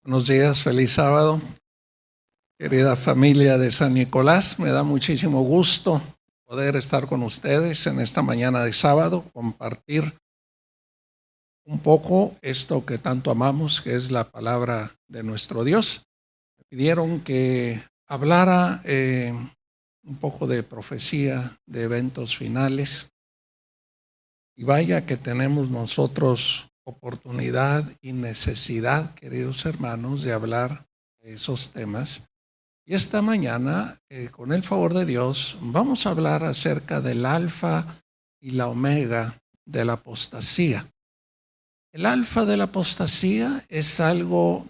Buenos días, feliz sábado. Querida familia de San Nicolás, me da muchísimo gusto poder estar con ustedes en esta mañana de sábado, compartir un poco esto que tanto amamos, que es la palabra de nuestro Dios. Me pidieron que hablara un poco de profecía, de eventos finales. Y vaya que tenemos nosotros oportunidad y necesidad, queridos hermanos, de hablar de esos temas. Y esta mañana, con el favor de Dios, vamos a hablar acerca del alfa y la omega de la apostasía. El alfa de la apostasía es algo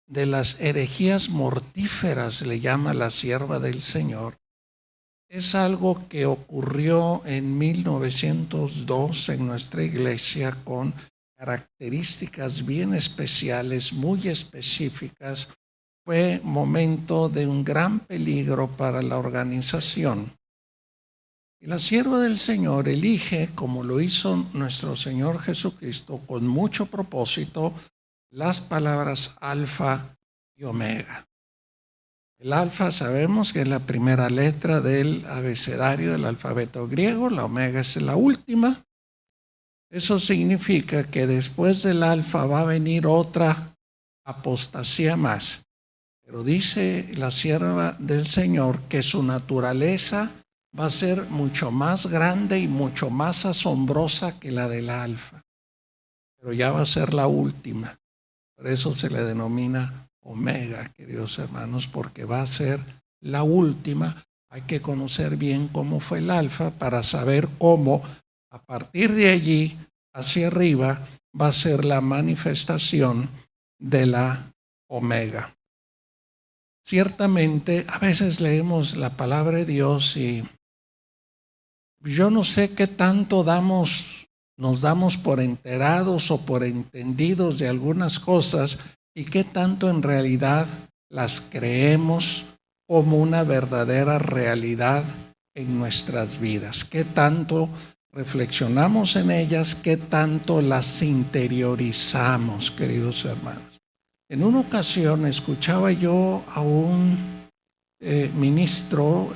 de las herejías mortíferas, le llama la sierva del Señor. Es algo que ocurrió en 1902 en nuestra iglesia con características bien especiales, muy específicas. Fue momento de un gran peligro para la organización. Y la sierva del Señor elige, como lo hizo nuestro Señor Jesucristo, con mucho propósito, las palabras alfa y omega. El alfa sabemos que es la primera letra del abecedario del alfabeto griego, la omega es la última. Eso significa que después del alfa va a venir otra apostasía más. Pero dice la sierva del Señor que su naturaleza va a ser mucho más grande y mucho más asombrosa que la del alfa. Pero ya va a ser la última. Por eso se le denomina omega, queridos hermanos, porque va a ser la última. Hay que conocer bien cómo fue el alfa para saber cómo, a partir de allí, hacia arriba, va a ser la manifestación de la omega. Ciertamente, a veces leemos la palabra de Dios y yo no sé qué tanto nos damos por enterados o por entendidos de algunas cosas y qué tanto en realidad las creemos como una verdadera realidad en nuestras vidas. Qué tanto reflexionamos en ellas, qué tanto las interiorizamos, queridos hermanos. En una ocasión escuchaba yo a un ministro,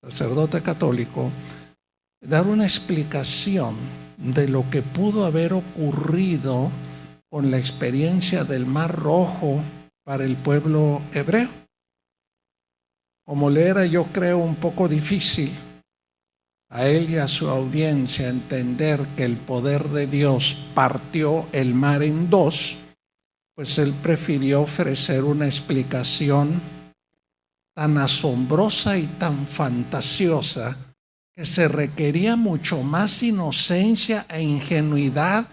sacerdote católico, dar una explicación de lo que pudo haber ocurrido con la experiencia del Mar Rojo para el pueblo hebreo. Como le era, yo creo, un poco difícil a él y a su audiencia entender que el poder de Dios partió el mar en dos, pues él prefirió ofrecer una explicación tan asombrosa y tan fantasiosa que se requería mucho más inocencia e ingenuidad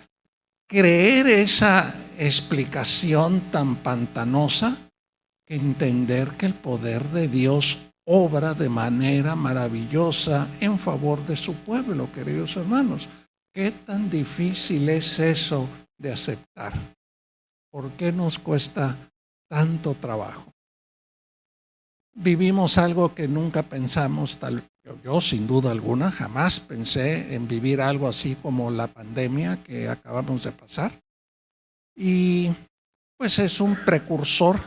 creer esa explicación tan pantanosa que entender que el poder de Dios obra de manera maravillosa en favor de su pueblo, queridos hermanos. ¿Qué tan difícil es eso de aceptar? ¿Por qué nos cuesta tanto trabajo? Vivimos algo que nunca pensamos, yo sin duda alguna jamás pensé en vivir algo así como la pandemia que acabamos de pasar. Y pues es un precursor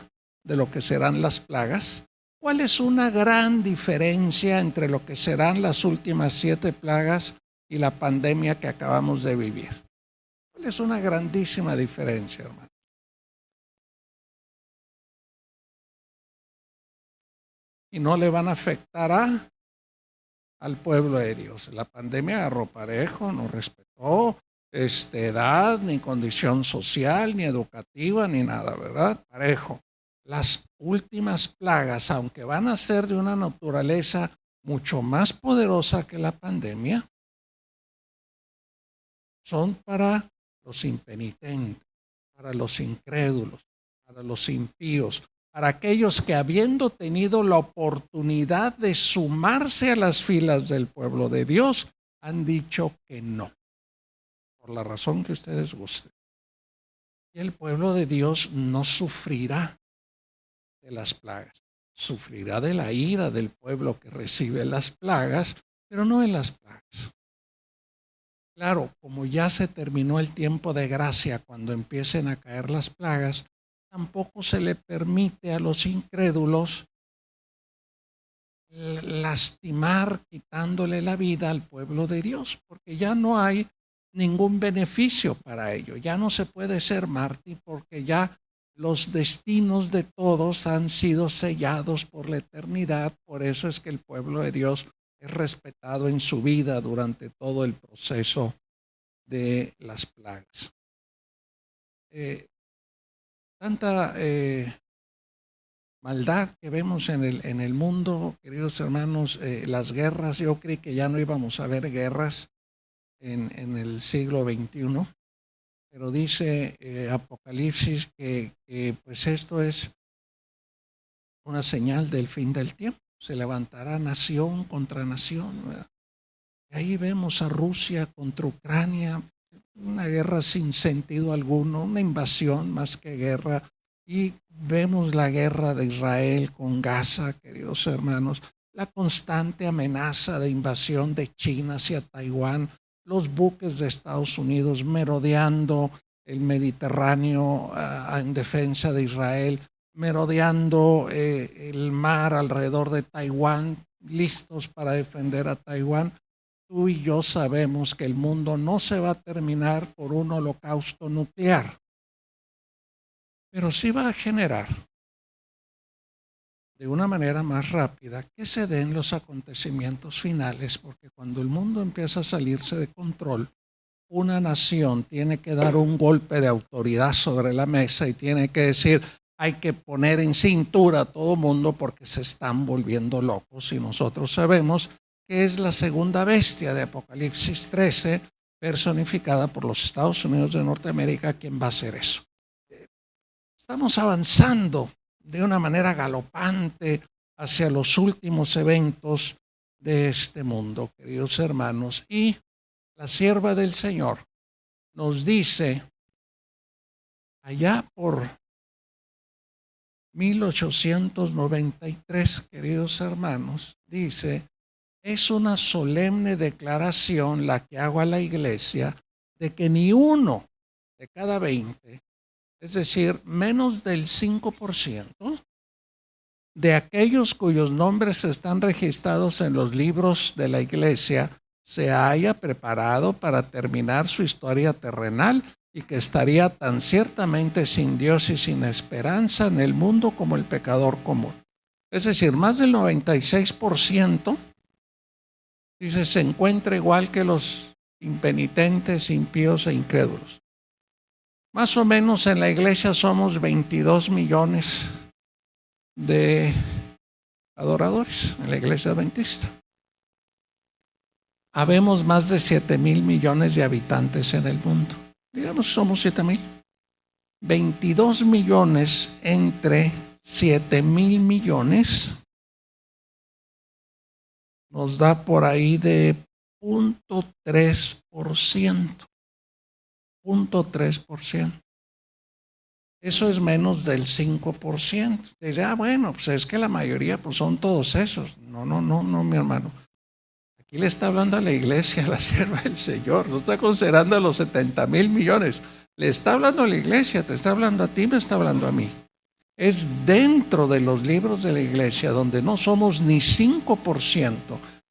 de lo que serán las plagas. ¿Cuál es una gran diferencia entre lo que serán las últimas 7 plagas y la pandemia que acabamos de vivir? ¿Cuál es una grandísima diferencia, hermano? Y no le van a afectar al pueblo de Dios. La pandemia agarró parejo, no respetó edad, ni condición social, ni educativa, ni nada, ¿verdad? Parejo. Las últimas plagas, aunque van a ser de una naturaleza mucho más poderosa que la pandemia, son para los impenitentes, para los incrédulos, para los impíos, para aquellos que habiendo tenido la oportunidad de sumarse a las filas del pueblo de Dios, han dicho que no, por la razón que ustedes gusten. Y el pueblo de Dios no sufrirá de las plagas, sufrirá de la ira del pueblo que recibe las plagas, pero no de las plagas. claro, como ya se terminó el tiempo de gracia cuando empiecen a caer las plagas, tampoco se le permite a los incrédulos lastimar quitándole la vida al pueblo de Dios, porque ya no hay ningún beneficio para ello, ya no se puede ser mártir porque ya los destinos de todos han sido sellados por la eternidad. Por eso es que el pueblo de Dios es respetado en su vida durante todo el proceso de las plagas. Tanta maldad que vemos en el mundo, queridos hermanos, las guerras. Yo creí que ya no íbamos a ver guerras en el siglo XXI, pero dice Apocalipsis que pues esto es una señal del fin del tiempo. Se levantará nación contra nación, ¿verdad? Y ahí vemos a Rusia contra Ucrania, una guerra sin sentido alguno, una invasión más que guerra. Y vemos la guerra de Israel con Gaza, queridos hermanos, la constante amenaza de invasión de China hacia Taiwán, los buques de Estados Unidos merodeando el Mediterráneo en defensa de Israel, merodeando el mar alrededor de Taiwán, listos para defender a Taiwán. Tú y yo sabemos que el mundo no se va a terminar por un holocausto nuclear, pero sí va a generar de una manera más rápida que se den los acontecimientos finales, porque cuando el mundo empieza a salirse de control, una nación tiene que dar un golpe de autoridad sobre la mesa y tiene que decir: hay que poner en cintura a todo mundo porque se están volviendo locos. Y nosotros sabemos que es la segunda bestia de Apocalipsis 13, personificada por los Estados Unidos de Norteamérica, quien va a hacer eso. Estamos avanzando de una manera galopante hacia los últimos eventos de este mundo, queridos hermanos. Y la sierva del Señor nos dice, allá por 1893, queridos hermanos, dice: es una solemne declaración la que hago a la iglesia de que ni uno de cada 20, es decir, menos del 5%, de aquellos cuyos nombres están registrados en los libros de la iglesia se haya preparado para terminar su historia terrenal y que estaría tan ciertamente sin Dios y sin esperanza en el mundo como el pecador común. Es decir, más del 96%, dice, se encuentra igual que los impenitentes, impíos e incrédulos. Más o menos en la iglesia somos 22 millones de adoradores en la iglesia adventista. Habemos más de 7,000 millones de habitantes en el mundo. Digamos, somos 7,000. 22 millones entre 7,000 millones nos da por ahí de 0.3%. 0.3%. Eso es menos del 5%. Dice, bueno, pues es que la mayoría pues son todos esos. No, mi hermano. Aquí le está hablando a la iglesia, a la sierva del Señor. No está considerando a los 70,000 millones. Le está hablando a la iglesia, te está hablando a ti, me está hablando a mí. Es dentro de los libros de la iglesia donde no somos ni 5%,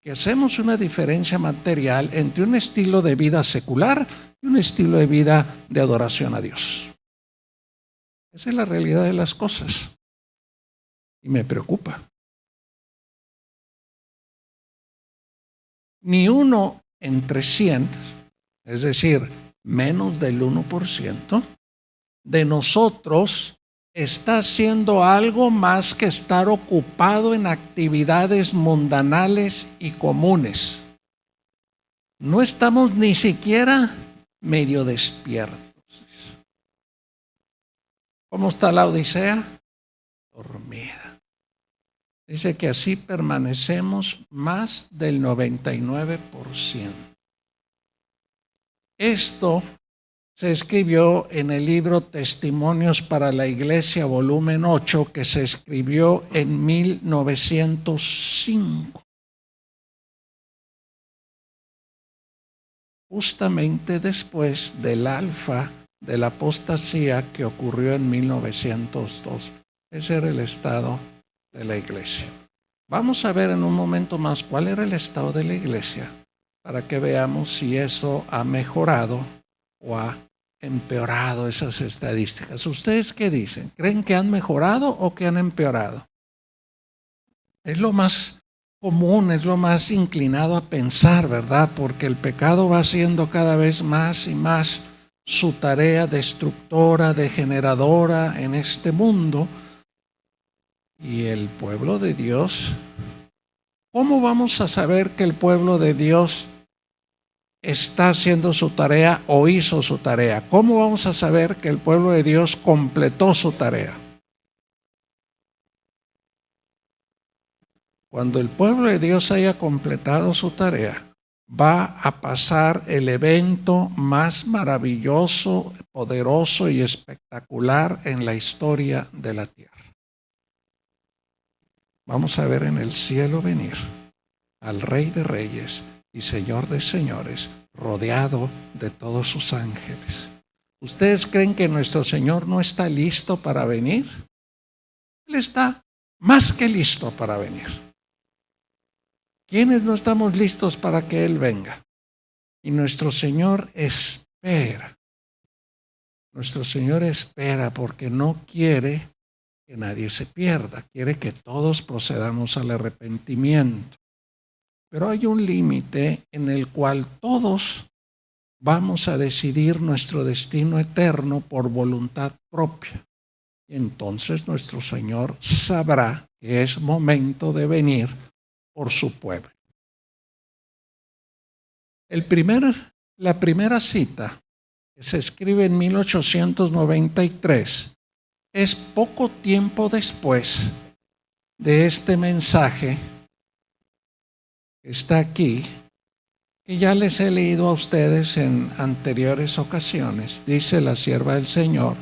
que hacemos una diferencia material entre un estilo de vida secular y un estilo de vida de adoración a Dios. Esa es la realidad de las cosas. Y me preocupa. Ni uno entre 100, es decir, menos del 1%, de nosotros está haciendo algo más que estar ocupado en actividades mundanales y comunes. No estamos ni siquiera medio despiertos. ¿Cómo está la Odisea? Dormida. Dice que así permanecemos más del 99%. Esto se escribió en el libro Testimonios para la Iglesia, volumen 8, que se escribió en 1905. justamente después del alfa de la apostasía que ocurrió en 1902. Ese era el estado de la iglesia. Vamos a ver en un momento más cuál era el estado de la iglesia para que veamos si eso ha mejorado o ha empeorado esas estadísticas. ¿Ustedes qué dicen? ¿Creen que han mejorado o que han empeorado? Es lo más común, es lo más inclinado a pensar, ¿verdad? Porque el pecado va haciendo cada vez más y más su tarea destructora, degeneradora en este mundo. Y el pueblo de Dios, ¿cómo vamos a saber que el pueblo de Dios está haciendo su tarea o hizo su tarea? ¿Cómo vamos a saber que el pueblo de Dios completó su tarea? Cuando el pueblo de Dios haya completado su tarea, va a pasar el evento más maravilloso, poderoso y espectacular en la historia de la tierra. Vamos a ver en el cielo venir al Rey de Reyes y Señor de Señores, rodeado de todos sus ángeles. ¿Ustedes creen que nuestro Señor no está listo para venir? Él está más que listo para venir. ¿Quiénes no estamos listos para que Él venga? Y nuestro Señor espera. Nuestro Señor espera porque no quiere que nadie se pierda. Quiere que todos procedamos al arrepentimiento. Pero hay un límite en el cual todos vamos a decidir nuestro destino eterno por voluntad propia. Y entonces nuestro Señor sabrá que es momento de venir por su pueblo. La primera cita, que se escribe en 1893, es poco tiempo después de este mensaje que está aquí, que ya les he leído a ustedes en anteriores ocasiones. Dice la sierva del Señor: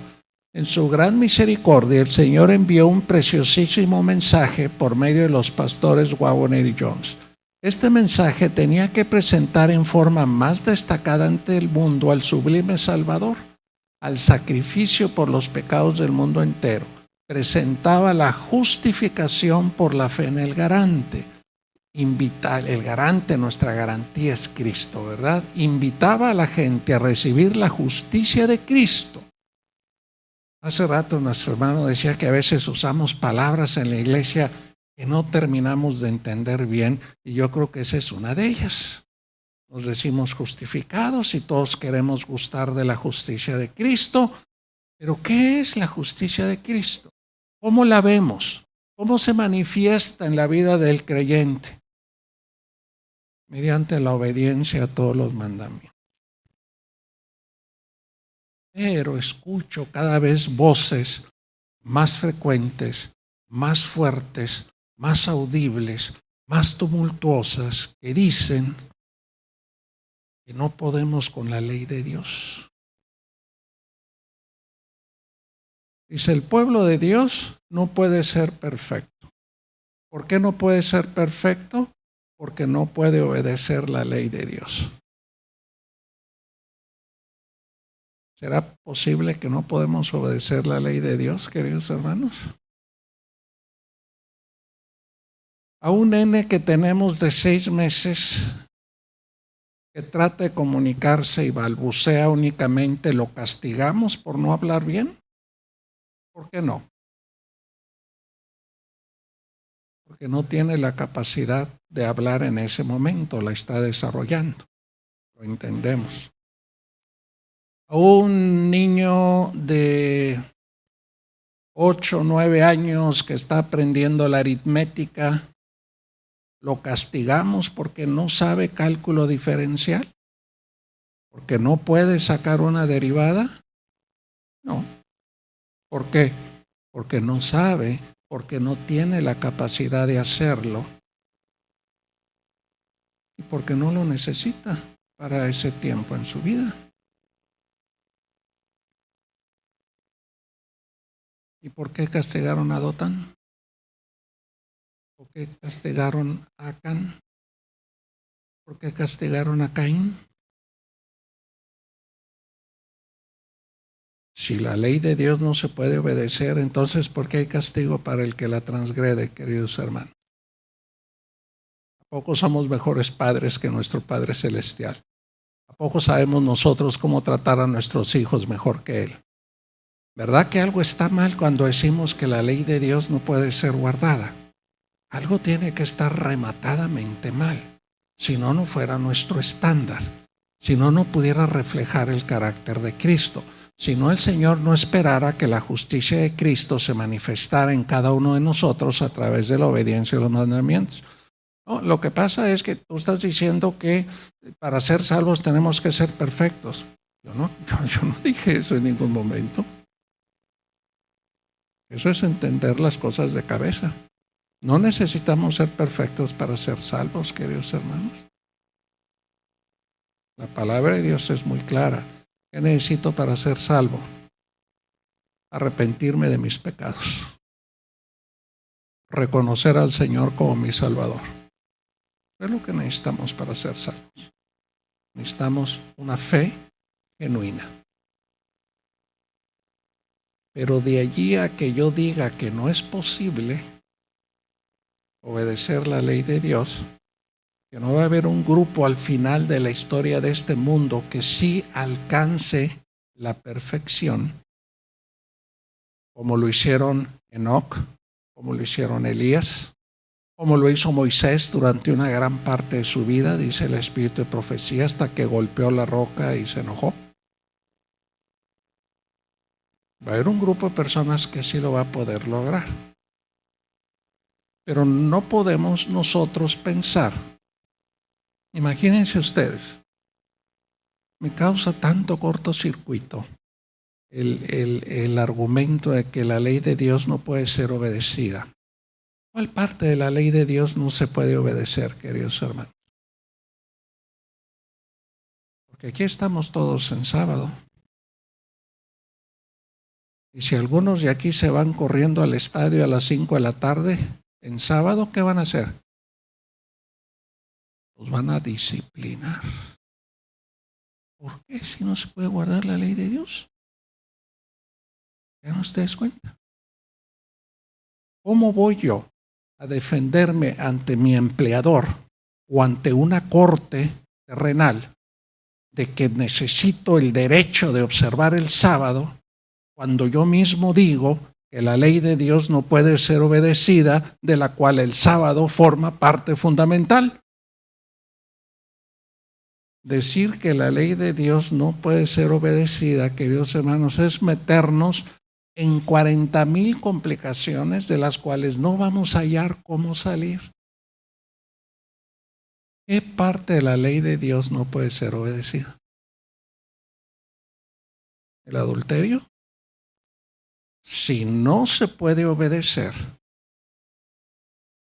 en su gran misericordia, el Señor envió un preciosísimo mensaje por medio de los pastores Waggoner y Jones. Este mensaje tenía que presentar en forma más destacada ante el mundo al sublime Salvador, al sacrificio por los pecados del mundo entero. Presentaba la justificación por la fe en el garante. El garante, nuestra garantía es Cristo, ¿verdad? Invitaba a la gente a recibir la justicia de Cristo. Hace rato nuestro hermano decía que a veces usamos palabras en la iglesia que no terminamos de entender bien, y yo creo que esa es una de ellas. Nos decimos justificados y todos queremos gustar de la justicia de Cristo, pero ¿qué es la justicia de Cristo? ¿Cómo la vemos? ¿Cómo se manifiesta en la vida del creyente? Mediante la obediencia a todos los mandamientos. Pero escucho cada vez voces más frecuentes, más fuertes, más audibles, más tumultuosas, que dicen que no podemos con la ley de Dios. Dice, el pueblo de Dios no puede ser perfecto. ¿Por qué no puede ser perfecto? Porque no puede obedecer la ley de Dios. ¿Será posible que no podemos obedecer la ley de Dios, queridos hermanos? A un nene que tenemos de 6 meses, que trata de comunicarse y balbucea únicamente, ¿lo castigamos por no hablar bien? ¿Por qué no? Porque no tiene la capacidad de hablar en ese momento, la está desarrollando. Lo entendemos. A un niño de 8 o 9 años que está aprendiendo la aritmética, ¿lo castigamos porque no sabe cálculo diferencial? ¿Porque no puede sacar una derivada? No. ¿Por qué? Porque no sabe, porque no tiene la capacidad de hacerlo y porque no lo necesita para ese tiempo en su vida. ¿Y por qué castigaron a Dotán? ¿Por qué castigaron a Acán? ¿Por qué castigaron a Caín? Si la ley de Dios no se puede obedecer, entonces ¿por qué hay castigo para el que la transgrede, queridos hermanos? ¿A poco somos mejores padres que nuestro Padre Celestial? ¿A poco sabemos nosotros cómo tratar a nuestros hijos mejor que Él? ¿Verdad que algo está mal cuando decimos que la ley de Dios no puede ser guardada? Algo tiene que estar rematadamente mal. Si no, no fuera nuestro estándar. Si no, no pudiera reflejar el carácter de Cristo. Si no, el Señor no esperara que la justicia de Cristo se manifestara en cada uno de nosotros a través de la obediencia a los mandamientos. No, lo que pasa es que tú estás diciendo que para ser salvos tenemos que ser perfectos. Yo no dije eso en ningún momento. Eso es entender las cosas de cabeza. No necesitamos ser perfectos para ser salvos, queridos hermanos. La palabra de Dios es muy clara. ¿Qué necesito para ser salvo? Arrepentirme de mis pecados. Reconocer al Señor como mi Salvador. Es lo que necesitamos para ser salvos. Necesitamos una fe genuina. Pero de allí a que yo diga que no es posible obedecer la ley de Dios, que no va a haber un grupo al final de la historia de este mundo que sí alcance la perfección, como lo hicieron Enoc, como lo hicieron Elías, como lo hizo Moisés durante una gran parte de su vida, dice el Espíritu de profecía, hasta que golpeó la roca y se enojó. Va a haber un grupo de personas que sí lo va a poder lograr. Pero no podemos nosotros pensar. Imagínense ustedes, me causa tanto cortocircuito el argumento de que la ley de Dios no puede ser obedecida. ¿Cuál parte de la ley de Dios no se puede obedecer, queridos hermanos? Porque aquí estamos todos en sábado. Y si algunos de aquí se van corriendo al estadio a las 5 de la tarde, en sábado, ¿qué van a hacer? Los van a disciplinar. ¿Por qué si no se puede guardar la ley de Dios? ¿Ya no te das cuenta? ¿Cómo voy yo a defenderme ante mi empleador o ante una corte terrenal de que necesito el derecho de observar el sábado cuando yo mismo digo que la ley de Dios no puede ser obedecida, de la cual el sábado forma parte fundamental? Decir que la ley de Dios no puede ser obedecida, queridos hermanos, es meternos en 40,000 complicaciones de las cuales no vamos a hallar cómo salir. ¿Qué parte de la ley de Dios no puede ser obedecida? ¿El adulterio? Si no se puede obedecer,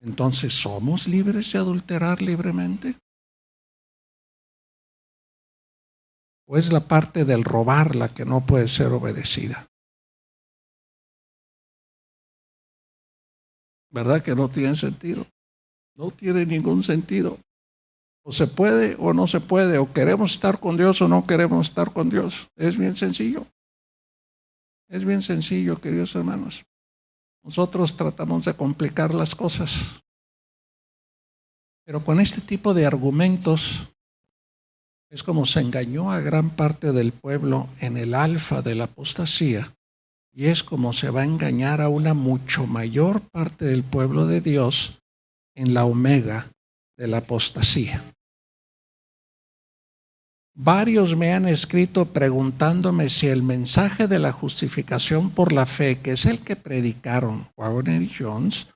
entonces ¿somos libres de adulterar libremente? ¿O es la parte del robar la que no puede ser obedecida? ¿Verdad que no tiene sentido? No tiene ningún sentido. O se puede o no se puede, o queremos estar con Dios o no queremos estar con Dios. Es bien sencillo. Es bien sencillo, queridos hermanos. Nosotros tratamos de complicar las cosas. Pero con este tipo de argumentos es como se engañó a gran parte del pueblo en el alfa de la apostasía, y es como se va a engañar a una mucho mayor parte del pueblo de Dios en la omega de la apostasía. Varios me han escrito preguntándome si el mensaje de la justificación por la fe, que es el que predicaron Wagner y Jones,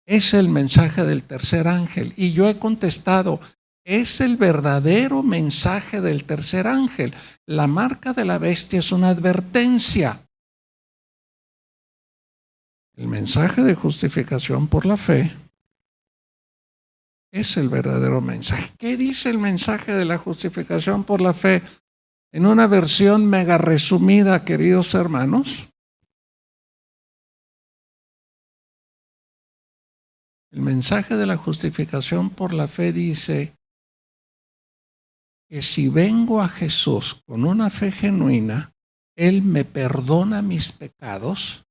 es el mensaje del tercer ángel. Y yo he contestado, es el verdadero mensaje del tercer ángel. La marca de la bestia es una advertencia. El mensaje de justificación por la fe es el verdadero mensaje. ¿Qué dice el mensaje de la justificación por la fe? En una versión mega resumida, queridos hermanos, el mensaje de la justificación por la fe dice que si vengo a Jesús con una fe genuina, Él me perdona mis pecados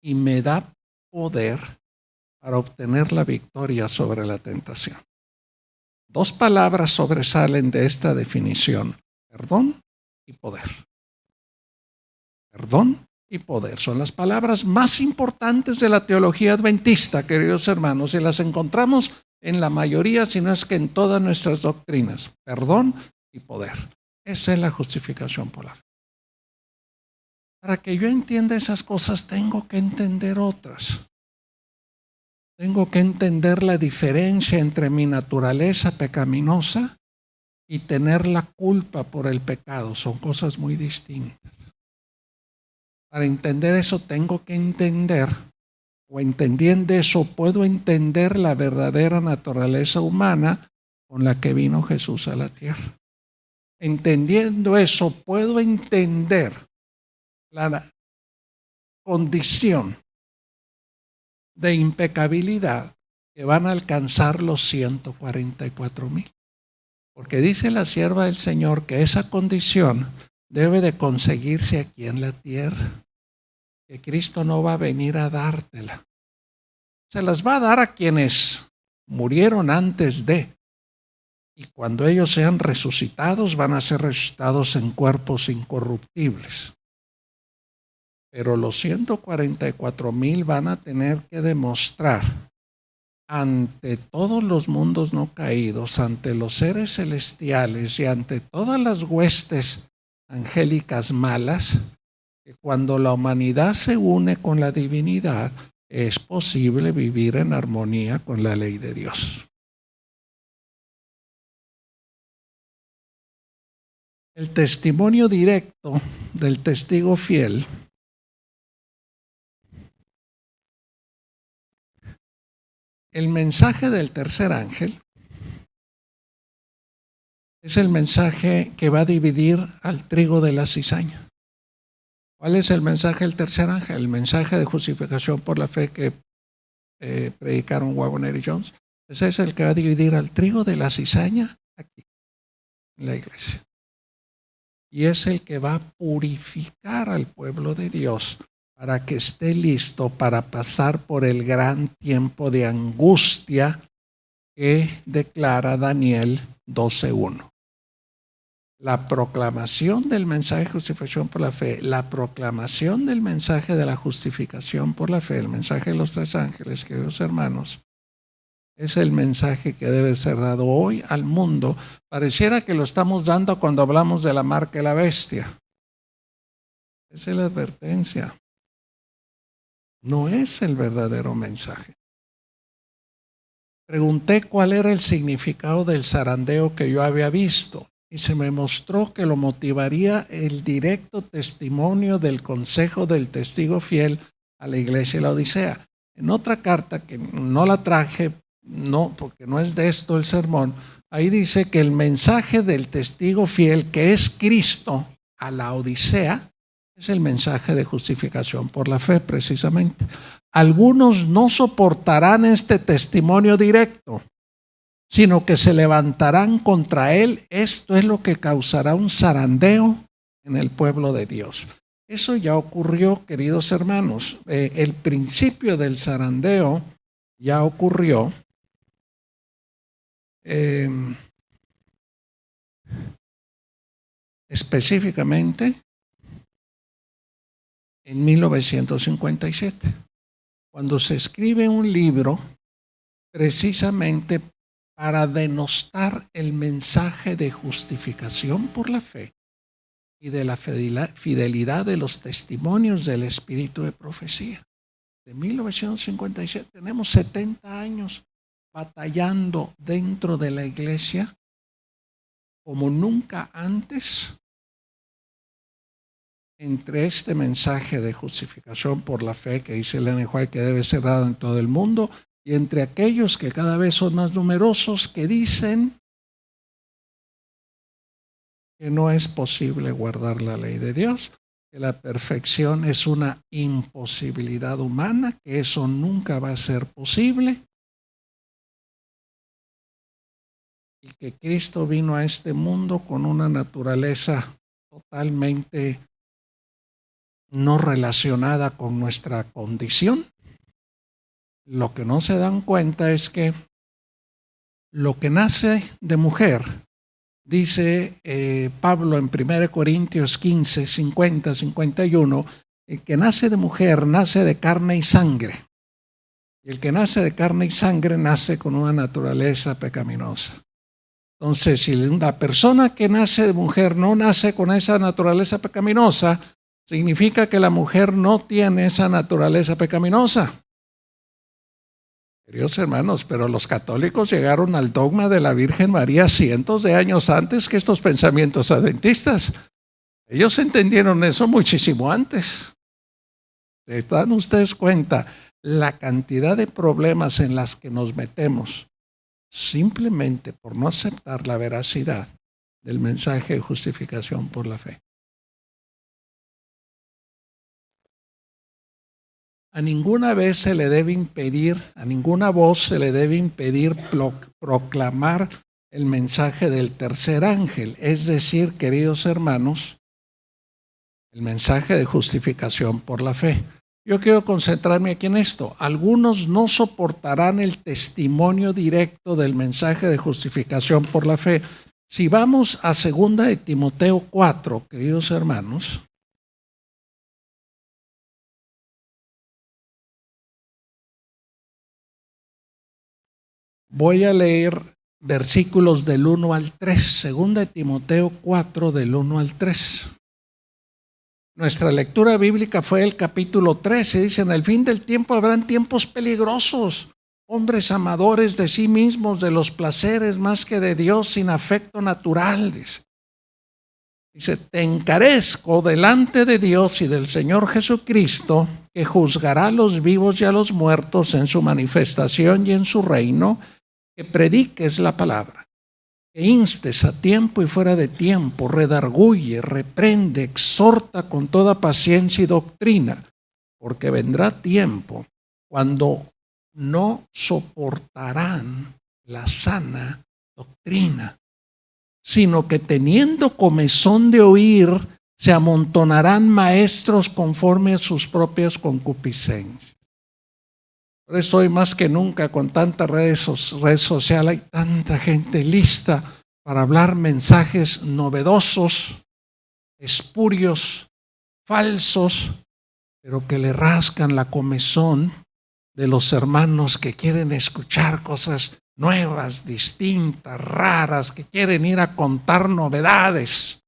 y me da poder para obtener la victoria sobre la tentación. Dos palabras sobresalen de esta definición: perdón y poder. Perdón y poder son las palabras más importantes de la teología adventista, queridos hermanos, y las encontramos en la mayoría, si no es que en todas nuestras doctrinas. Perdón y poder. Esa es la justificación por la fe. Para que yo entienda esas cosas, tengo que entender otras. Tengo que entender la diferencia entre mi naturaleza pecaminosa y tener la culpa por el pecado. Son cosas muy distintas. Para entender eso tengo que entender, o entendiendo eso puedo entender la verdadera naturaleza humana con la que vino Jesús a la tierra. Entendiendo eso puedo entender la condición de impecabilidad que van a alcanzar los 144,000. Porque dice la sierva del Señor que esa condición debe de conseguirse aquí en la tierra. Que Cristo no va a venir a dártela. Se las va a dar a quienes murieron antes de. Y cuando ellos sean resucitados, van a ser resucitados en cuerpos incorruptibles. Pero los 144,000 van a tener que demostrar ante todos los mundos no caídos, ante los seres celestiales y ante todas las huestes angélicas malas, que cuando la humanidad se une con la divinidad, es posible vivir en armonía con la ley de Dios. El testimonio directo del testigo fiel el mensaje del tercer ángel es el mensaje que va a dividir al trigo de la cizaña. ¿Cuál es el mensaje del tercer ángel? El mensaje de justificación por la fe que predicaron Waggoner y Jones. Ese es el que va a dividir al trigo de la cizaña aquí, en la iglesia. Y es el que va a purificar al pueblo de Dios para que esté listo para pasar por el gran tiempo de angustia que declara Daniel 12:1. La proclamación del mensaje de justificación por la fe, la proclamación del mensaje de la justificación por la fe, el mensaje de los tres ángeles, queridos hermanos, es el mensaje que debe ser dado hoy al mundo. Pareciera que lo estamos dando cuando hablamos de la marca de la bestia. Esa es la advertencia. No es el verdadero mensaje. Pregunté cuál era el significado del zarandeo que yo había visto y se me mostró que lo motivaría el directo testimonio del consejo del testigo fiel a la iglesia de la Odisea. En otra carta que no la traje, no, porque no es de esto el sermón, ahí dice que el mensaje del testigo fiel, que es Cristo a la Odisea, es el mensaje de justificación por la fe, precisamente. Algunos no soportarán este testimonio directo, sino que se levantarán contra él. Esto es lo que causará un zarandeo en el pueblo de Dios. Eso ya ocurrió, queridos hermanos. El principio del zarandeo ya ocurrió. Específicamente en 1957, cuando se escribe un libro precisamente para denostar el mensaje de justificación por la fe y de la fidelidad de los testimonios del espíritu de profecía. De 1957 tenemos 70 años batallando dentro de la iglesia como nunca antes entre este mensaje de justificación por la fe que dice Ellen White que debe ser dado en todo el mundo y entre aquellos que cada vez son más numerosos que dicen que no es posible guardar la ley de Dios, que la perfección es una imposibilidad humana, que eso nunca va a ser posible y que Cristo vino a este mundo con una naturaleza totalmente no relacionada con nuestra condición. Lo que no se dan cuenta es que lo que nace de mujer, dice Pablo en 1 Corintios 15, 50, 51, el que nace de mujer nace de carne y sangre. Y el que nace de carne y sangre nace con una naturaleza pecaminosa. Entonces, si una persona que nace de mujer no nace con esa naturaleza pecaminosa, significa que la mujer no tiene esa naturaleza pecaminosa. Queridos hermanos, pero los católicos llegaron al dogma de la Virgen María cientos de años antes que estos pensamientos adventistas. Ellos entendieron eso muchísimo antes. ¿Se dan ustedes cuenta la cantidad de problemas en las que nos metemos simplemente por no aceptar la veracidad del mensaje de justificación por la fe? A ninguna vez se le debe impedir, a ninguna voz se le debe impedir proclamar el mensaje del tercer ángel, es decir, queridos hermanos, el mensaje de justificación por la fe. Yo quiero concentrarme aquí en esto. Algunos no soportarán el testimonio directo del mensaje de justificación por la fe. Si vamos a 2 de Timoteo 4, queridos hermanos, voy a leer versículos del 1 al 3, 2 de Timoteo 4, del 1 al 3. Nuestra lectura bíblica fue el capítulo 13, dice, en el fin del tiempo habrán tiempos peligrosos, hombres amadores de sí mismos, de los placeres más que de Dios, sin afecto naturales. Dice, te encarezco delante de Dios y del Señor Jesucristo, que juzgará a los vivos y a los muertos en su manifestación y en su reino, que prediques la palabra, que instes a tiempo y fuera de tiempo, redarguye, reprende, exhorta con toda paciencia y doctrina, porque vendrá tiempo cuando no soportarán la sana doctrina, sino que teniendo comezón de oír, se amontonarán maestros conforme a sus propias concupiscencias. Por eso hoy más que nunca, con tanta red social, hay tanta gente lista para hablar mensajes novedosos, espurios, falsos, pero que le rascan la comezón de los hermanos que quieren escuchar cosas nuevas, distintas, raras, que quieren ir a contar novedades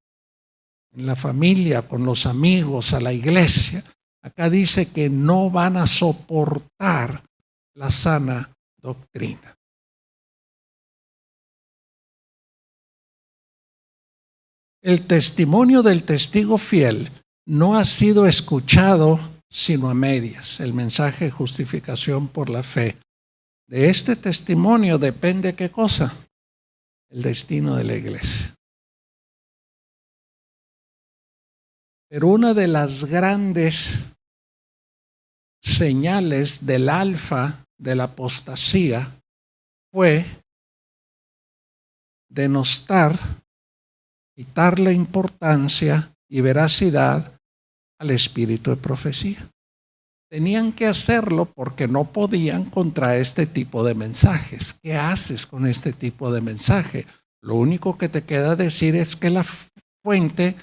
en la familia, con los amigos, a la iglesia. Acá dice que no van a soportar la sana doctrina. El testimonio del testigo fiel no ha sido escuchado sino a medias. El mensaje de justificación por la fe. De este testimonio depende ¿qué cosa? El destino de la iglesia. Pero una de las grandes señales del alfa de la apostasía fue denostar, quitarle importancia y veracidad al espíritu de profecía. Tenían que hacerlo porque no podían contra este tipo de mensajes. ¿Qué haces con este tipo de mensaje? Lo único que te queda decir es que la fuente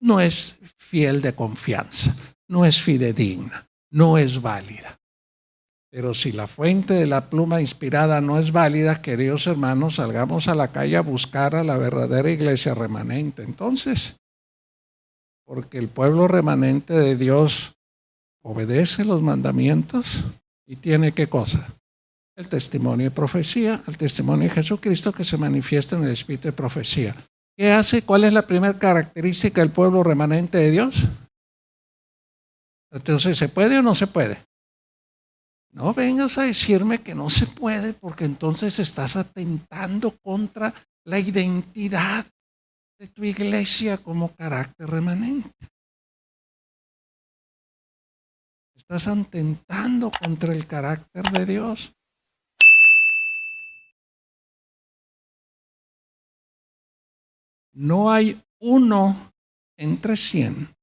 no es fiel de confianza, no es fidedigna, no es válida. Pero si la fuente de la pluma inspirada no es válida, queridos hermanos, salgamos a la calle a buscar a la verdadera iglesia remanente. Entonces, porque el pueblo remanente de Dios obedece los mandamientos y tiene ¿qué cosa? El testimonio de profecía, el testimonio de Jesucristo que se manifiesta en el espíritu de profecía. ¿Qué hace? ¿Cuál es la primera característica del pueblo remanente de Dios? Entonces, ¿se puede o no se puede? No vengas a decirme que no se puede, porque entonces estás atentando contra la identidad de tu iglesia como carácter remanente. Estás atentando contra el carácter de Dios. No hay uno entre 100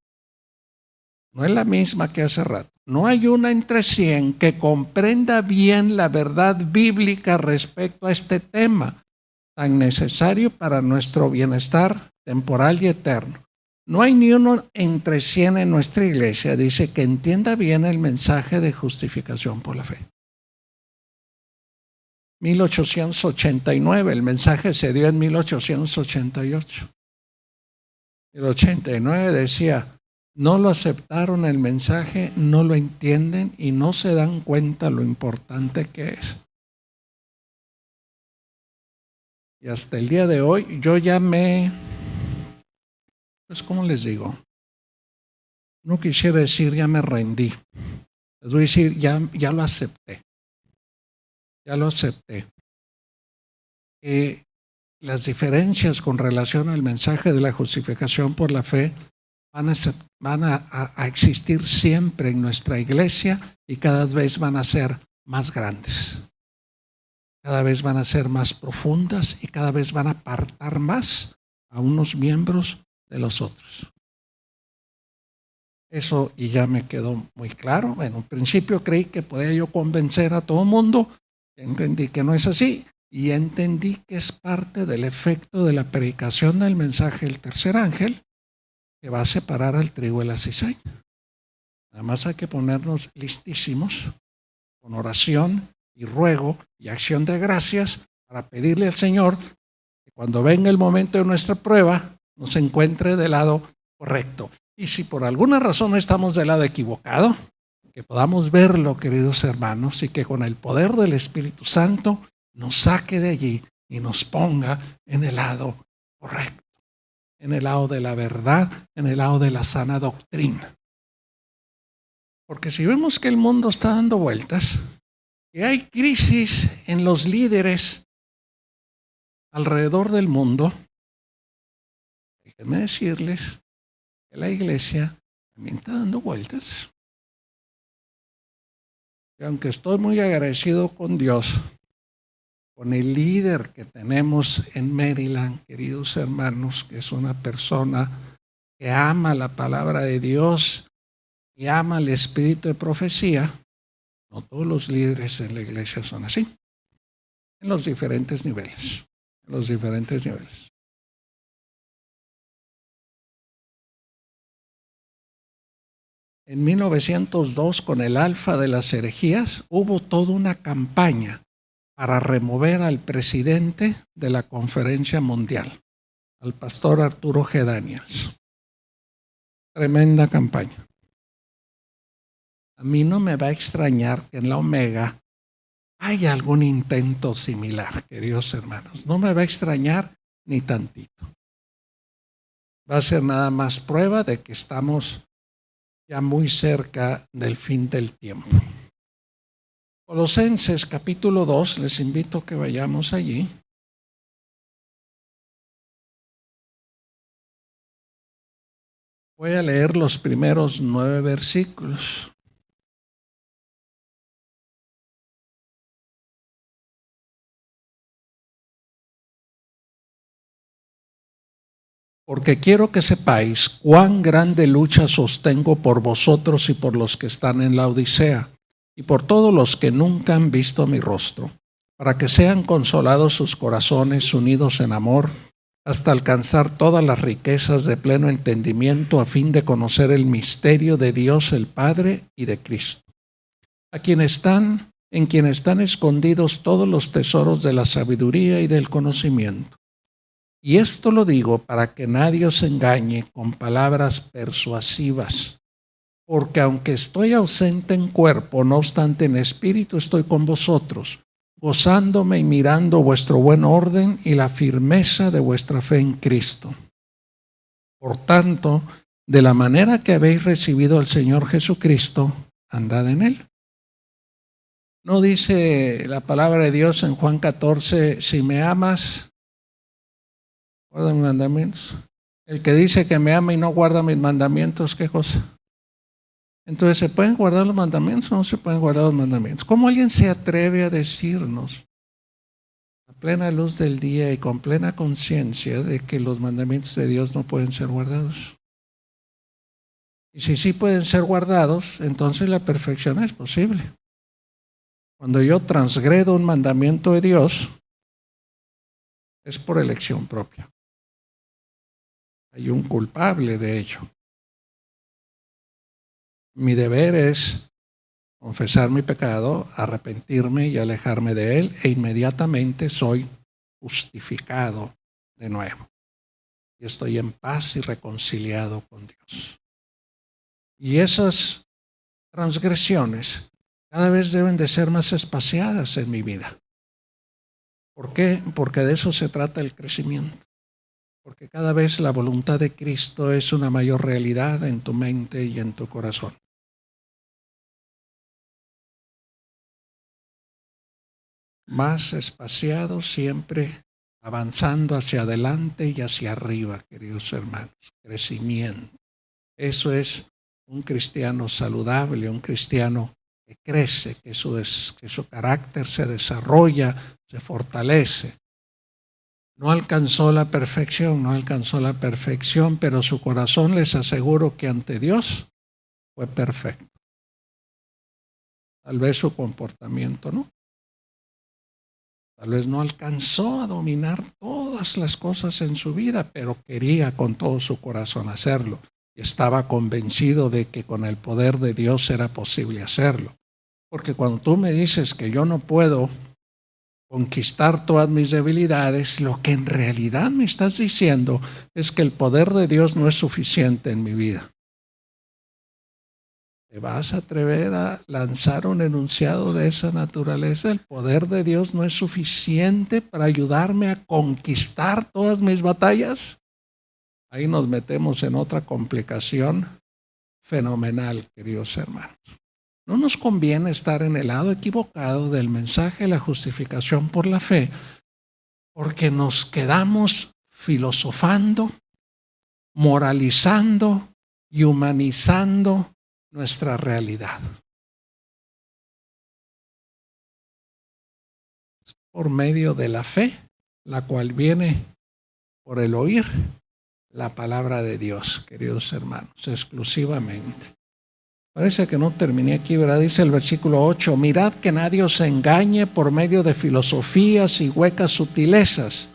No es la misma que hace rato. No hay una entre 100 que comprenda bien la verdad bíblica respecto a este tema tan necesario para nuestro bienestar temporal y eterno. No hay ni uno entre 100 en nuestra iglesia, dice, que entienda bien el mensaje de justificación por la fe. 1889, el mensaje se dio en 1888. El 89 decía, no lo aceptaron el mensaje, no lo entienden y no se dan cuenta lo importante que es. Y hasta el día de hoy yo ya pues ¿cómo les digo? No quisiera decir ya me rendí. Les voy a decir ya lo acepté. Ya lo acepté. Las diferencias con relación al mensaje de la justificación por la fe van a existir siempre en nuestra iglesia y cada vez van a ser más grandes. Cada vez van a ser más profundas y cada vez van a apartar más a unos miembros de los otros. Eso y ya me quedó muy claro. En un principio creí que podía yo convencer a todo el mundo. Entendí que no es así y entendí que es parte del efecto de la predicación del mensaje del tercer ángel que va a separar al trigo de la cizaña. Nada más hay que ponernos listísimos con oración y ruego y acción de gracias para pedirle al Señor que cuando venga el momento de nuestra prueba nos encuentre del lado correcto. Y si por alguna razón estamos del lado equivocado, que podamos verlo, queridos hermanos, y que con el poder del Espíritu Santo nos saque de allí y nos ponga en el lado correcto, en el lado de la verdad, en el lado de la sana doctrina. Porque si vemos que el mundo está dando vueltas, que hay crisis en los líderes alrededor del mundo, déjenme decirles que la iglesia también está dando vueltas. Y aunque estoy muy agradecido con Dios, con el líder que tenemos en Maryland, queridos hermanos, que es una persona que ama la palabra de Dios y ama el espíritu de profecía, no todos los líderes en la iglesia son así, en los diferentes niveles, En 1902, con el alfa de las herejías, hubo toda una campaña para remover al presidente de la conferencia mundial, al pastor Arturo G. Daniels. Tremenda campaña. A mí no me va a extrañar que en la Omega haya algún intento similar, queridos hermanos. No me va a extrañar ni tantito. Va a ser nada más prueba de que estamos ya muy cerca del fin del tiempo. Colosenses capítulo 2, les invito a que vayamos allí. Voy a leer los primeros 9 versículos. Porque quiero que sepáis cuán grande lucha sostengo por vosotros y por los que están en la Odisea, y por todos los que nunca han visto mi rostro, para que sean consolados sus corazones unidos en amor, hasta alcanzar todas las riquezas de pleno entendimiento, a fin de conocer el misterio de Dios el Padre y de Cristo, en quien están escondidos todos los tesoros de la sabiduría y del conocimiento. Y esto lo digo para que nadie os engañe con palabras persuasivas, porque aunque estoy ausente en cuerpo, no obstante en espíritu estoy con vosotros, gozándome y mirando vuestro buen orden y la firmeza de vuestra fe en Cristo. Por tanto, de la manera que habéis recibido al Señor Jesucristo, andad en él. ¿No dice la palabra de Dios en Juan 14, si me amas, guarda mis mandamientos? El que dice que me ama y no guarda mis mandamientos, ¿qué cosa? Entonces, ¿se pueden guardar los mandamientos o no se pueden guardar los mandamientos? ¿Cómo alguien se atreve a decirnos a plena luz del día y con plena conciencia de que los mandamientos de Dios no pueden ser guardados? Y si sí pueden ser guardados, entonces la perfección es posible. Cuando yo transgredo un mandamiento de Dios, es por elección propia. Hay un culpable de ello. Mi deber es confesar mi pecado, arrepentirme y alejarme de él, e inmediatamente soy justificado de nuevo. Y estoy en paz y reconciliado con Dios. Y esas transgresiones cada vez deben de ser más espaciadas en mi vida. ¿Por qué? Porque de eso se trata el crecimiento. Porque cada vez la voluntad de Cristo es una mayor realidad en tu mente y en tu corazón. Más espaciado, siempre avanzando hacia adelante y hacia arriba, queridos hermanos. Crecimiento. Eso es un cristiano saludable, un cristiano que crece, que su carácter se desarrolla, se fortalece. No alcanzó la perfección, pero su corazón, les aseguro que ante Dios fue perfecto. Tal vez su comportamiento no. Tal vez no alcanzó a dominar todas las cosas en su vida, pero quería con todo su corazón hacerlo. Y estaba convencido de que con el poder de Dios era posible hacerlo. Porque cuando tú me dices que yo no puedo conquistar todas mis debilidades, lo que en realidad me estás diciendo es que el poder de Dios no es suficiente en mi vida. ¿Te vas a atrever a lanzar un enunciado de esa naturaleza? El poder de Dios no es suficiente para ayudarme a conquistar todas mis batallas. Ahí nos metemos en otra complicación fenomenal, queridos hermanos. No nos conviene estar en el lado equivocado del mensaje de la justificación por la fe, porque nos quedamos filosofando, moralizando y humanizando nuestra realidad. Por medio de la fe, la cual viene por el oír la palabra de Dios, queridos hermanos, exclusivamente. Parece que no terminé aquí, ¿verdad? Dice el versículo 8, mirad que nadie os engañe por medio de filosofías y huecas sutilezas,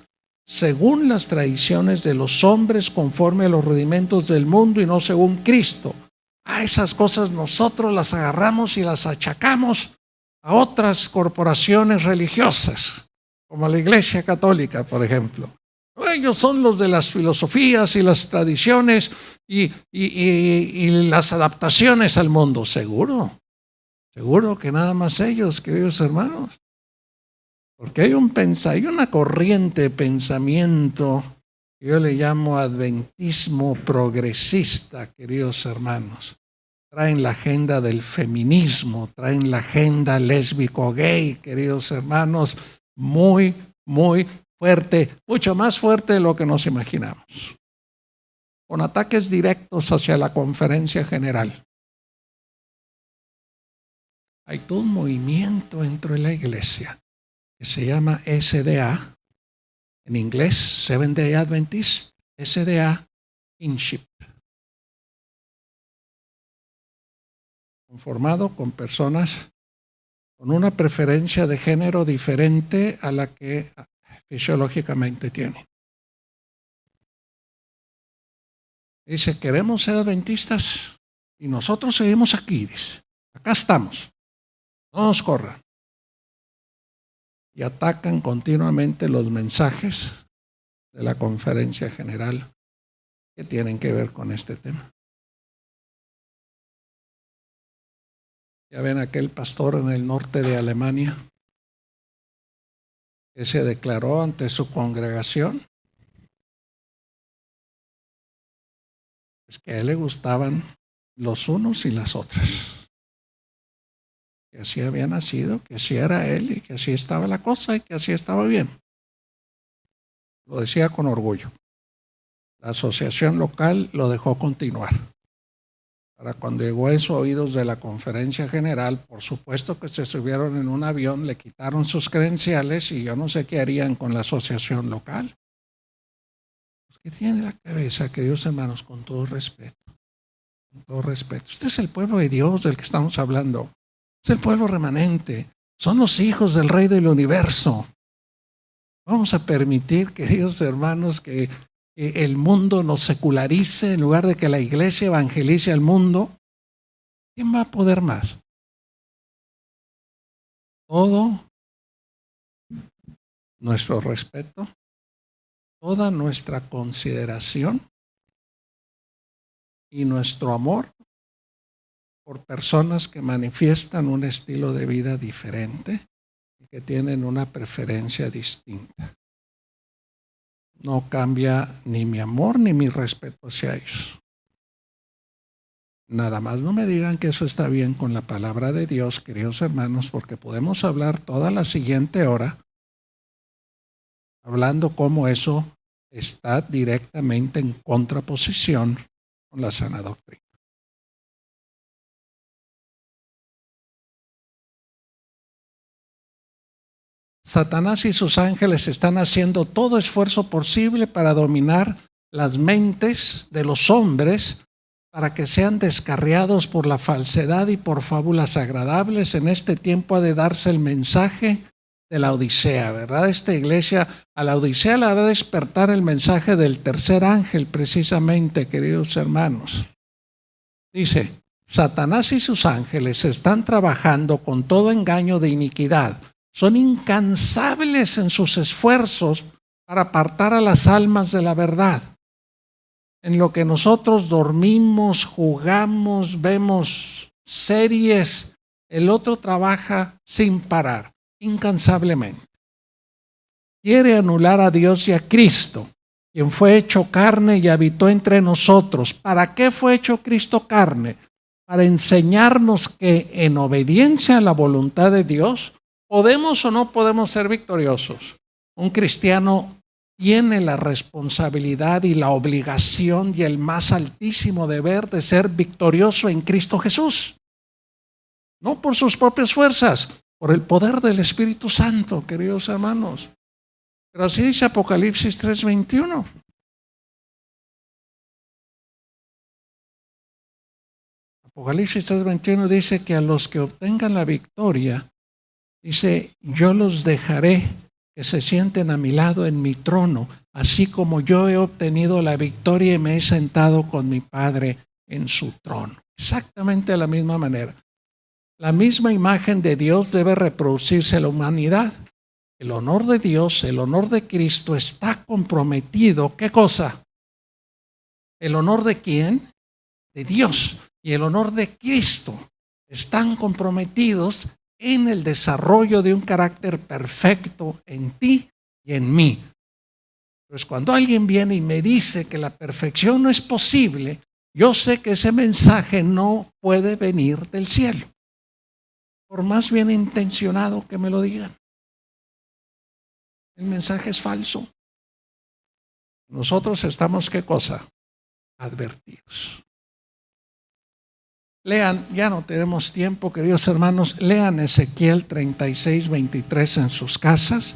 según las tradiciones de los hombres, conforme a los rudimentos del mundo y no según Cristo. Esas cosas nosotros las agarramos y las achacamos a otras corporaciones religiosas, como la Iglesia Católica, por ejemplo. Ellos son los de las filosofías y las tradiciones y las adaptaciones al mundo. Seguro que nada más ellos, queridos hermanos. Porque hay una corriente de pensamiento que yo le llamo adventismo progresista, queridos hermanos. Traen la agenda del feminismo, traen la agenda lésbico-gay, queridos hermanos, muy, muy fuerte, mucho más fuerte de lo que nos imaginamos. Con ataques directos hacia la conferencia general. Hay todo un movimiento dentro de la iglesia que se llama SDA, en inglés, Seventh Day Adventist, SDA Kinship. Conformado con personas con una preferencia de género diferente a la que fisiológicamente tienen. Dice, queremos ser adventistas y nosotros seguimos aquí, dice. Acá estamos, no nos corran. Y atacan continuamente los mensajes de la conferencia general que tienen que ver con este tema. Ya ven aquel pastor en el norte de Alemania que se declaró ante su congregación pues que a él le gustaban los unos y las otras. Que así había nacido, que así era él y que así estaba la cosa y que así estaba bien. Lo decía con orgullo. La asociación local lo dejó continuar. Para cuando llegó a esos oídos de la conferencia general, por supuesto que se subieron en un avión, le quitaron sus credenciales y yo no sé qué harían con la asociación local. Pues, ¿qué tiene en la cabeza, queridos hermanos, con todo respeto? Con todo respeto. Este es el pueblo de Dios del que estamos hablando. Es el pueblo remanente. Son los hijos del Rey del Universo. Vamos a permitir, queridos hermanos, que el mundo nos secularice en lugar de que la iglesia evangelice al mundo. ¿Quién va a poder más? Todo nuestro respeto, toda nuestra consideración y nuestro amor por personas que manifiestan un estilo de vida diferente y que tienen una preferencia distinta. No cambia ni mi amor ni mi respeto hacia ellos. Nada más no me digan que eso está bien con la palabra de Dios, queridos hermanos, porque podemos hablar toda la siguiente hora hablando cómo eso está directamente en contraposición con la sana doctrina. Satanás y sus ángeles están haciendo todo esfuerzo posible para dominar las mentes de los hombres para que sean descarriados por la falsedad y por fábulas agradables. En este tiempo ha de darse el mensaje de la Odisea, ¿verdad? Esta iglesia, a la Odisea la va a despertar el mensaje del tercer ángel, precisamente, queridos hermanos. Dice, Satanás y sus ángeles están trabajando con todo engaño de iniquidad. Son incansables en sus esfuerzos para apartar a las almas de la verdad. En lo que nosotros dormimos, jugamos, vemos series, el otro trabaja sin parar, incansablemente. Quiere anular a Dios y a Cristo, quien fue hecho carne y habitó entre nosotros. ¿Para qué fue hecho Cristo carne? Para enseñarnos que en obediencia a la voluntad de Dios, ¿podemos o no podemos ser victoriosos? Un cristiano tiene la responsabilidad y la obligación y el más altísimo deber de ser victorioso en Cristo Jesús. No por sus propias fuerzas, por el poder del Espíritu Santo, queridos hermanos. Pero así dice Apocalipsis 3:21. Apocalipsis 3:21 dice que a los que obtengan la victoria, dice, yo los dejaré que se sienten a mi lado en mi trono, así como yo he obtenido la victoria y me he sentado con mi Padre en su trono. Exactamente de la misma manera. La misma imagen de Dios debe reproducirse en la humanidad. El honor de Dios, el honor de Cristo está comprometido. ¿Qué cosa? ¿El honor de quién? De Dios. Y el honor de Cristo están comprometidos en el desarrollo de un carácter perfecto en ti y en mí. Pues cuando alguien viene y me dice que la perfección no es posible, yo sé que ese mensaje no puede venir del cielo, por más bien intencionado que me lo digan. El mensaje es falso. Nosotros estamos, ¿qué cosa? Advertidos. Lean, ya no tenemos tiempo, queridos hermanos, lean Ezequiel 36:23 en sus casas.